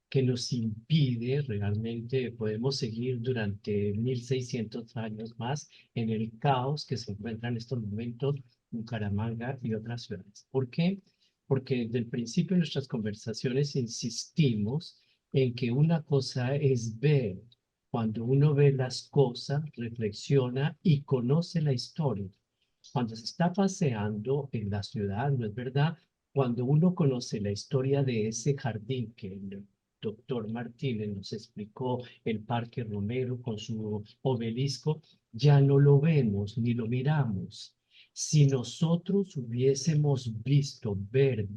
que nos impide realmente, podemos seguir durante 1600 años más en el caos que se encuentra en estos momentos Bucaramanga y otras ciudades. ¿Por qué? Porque desde el principio de nuestras conversaciones insistimos en que una cosa es ver. Cuando uno ve las cosas, reflexiona y conoce la historia. Cuando se está paseando en la ciudad, ¿no es verdad? Cuando uno conoce la historia de ese jardín que doctor Martínez nos explicó el Parque Romero con su obelisco, ya no lo vemos ni lo miramos. Si nosotros hubiésemos visto, ver,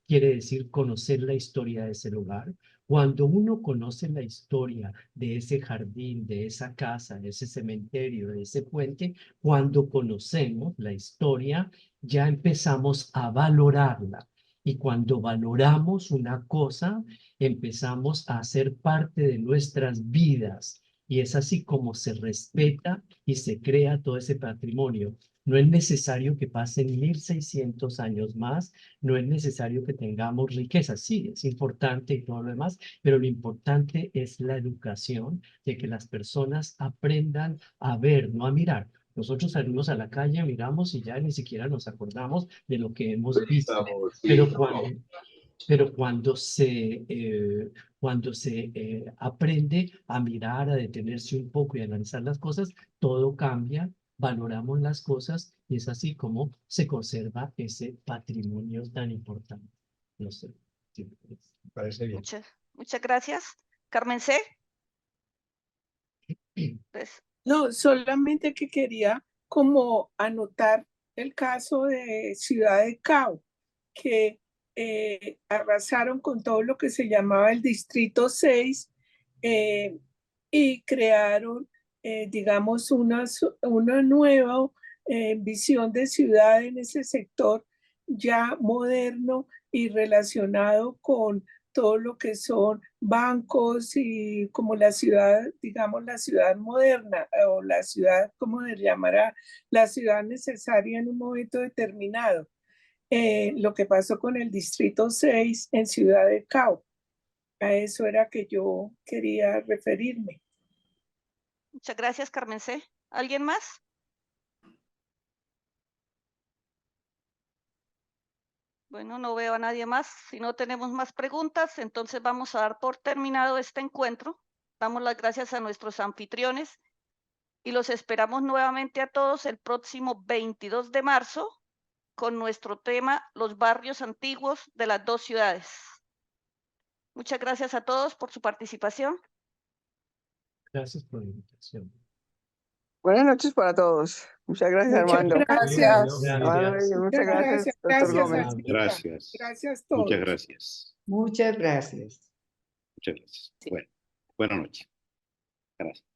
quiere decir conocer la historia de ese lugar. Cuando uno conoce la historia de ese jardín, de esa casa, de ese cementerio, de ese puente, cuando conocemos la historia, ya empezamos a valorarla. Y cuando valoramos una cosa, empezamos a hacer parte de nuestras vidas. Y es así como se respeta y se crea todo ese patrimonio. No es necesario que pasen 1600 años más, no es necesario que tengamos riqueza. Sí, es importante y todo lo demás, pero lo importante es la educación, de que las personas aprendan a ver, no a mirar. Nosotros salimos a la calle, miramos y ya ni siquiera nos acordamos de lo que hemos visto. Pero cuando se aprende a mirar, a detenerse un poco y a analizar las cosas, todo cambia, valoramos las cosas y es así como se conserva ese patrimonio tan importante. No sé. Sí, Me parece bien. Muchas gracias. Carmen C. Pues, No, solamente que quería como anotar el caso de Ciudad de Cabo, que arrasaron con todo lo que se llamaba el Distrito 6 y crearon, digamos, una nueva visión de ciudad en ese sector ya moderno y relacionado con todo lo que son bancos y como la ciudad, digamos, la ciudad moderna o la ciudad, como se llamará, la ciudad necesaria en un momento determinado. Lo que pasó con el Distrito 6 en Ciudad de Cabo. A eso era que yo quería referirme. muchas gracias, Carmen C. ¿Alguien más? Bueno, no veo a nadie más. Si no tenemos más preguntas, entonces vamos a dar por terminado este encuentro. Damos las gracias a nuestros anfitriones y los esperamos nuevamente a todos el próximo 22 de marzo con nuestro tema Los barrios antiguos de las dos ciudades. Muchas gracias a todos por su participación. Gracias por la invitación. Buenas noches para todos. Muchas gracias, Muchas Armando. gracias. Gracias. Muchas gracias, doctor Gómez. Alcita. Gracias. Gracias a todos. Muchas gracias. Muchas gracias. Muchas gracias. Bueno, buenas noches. Gracias.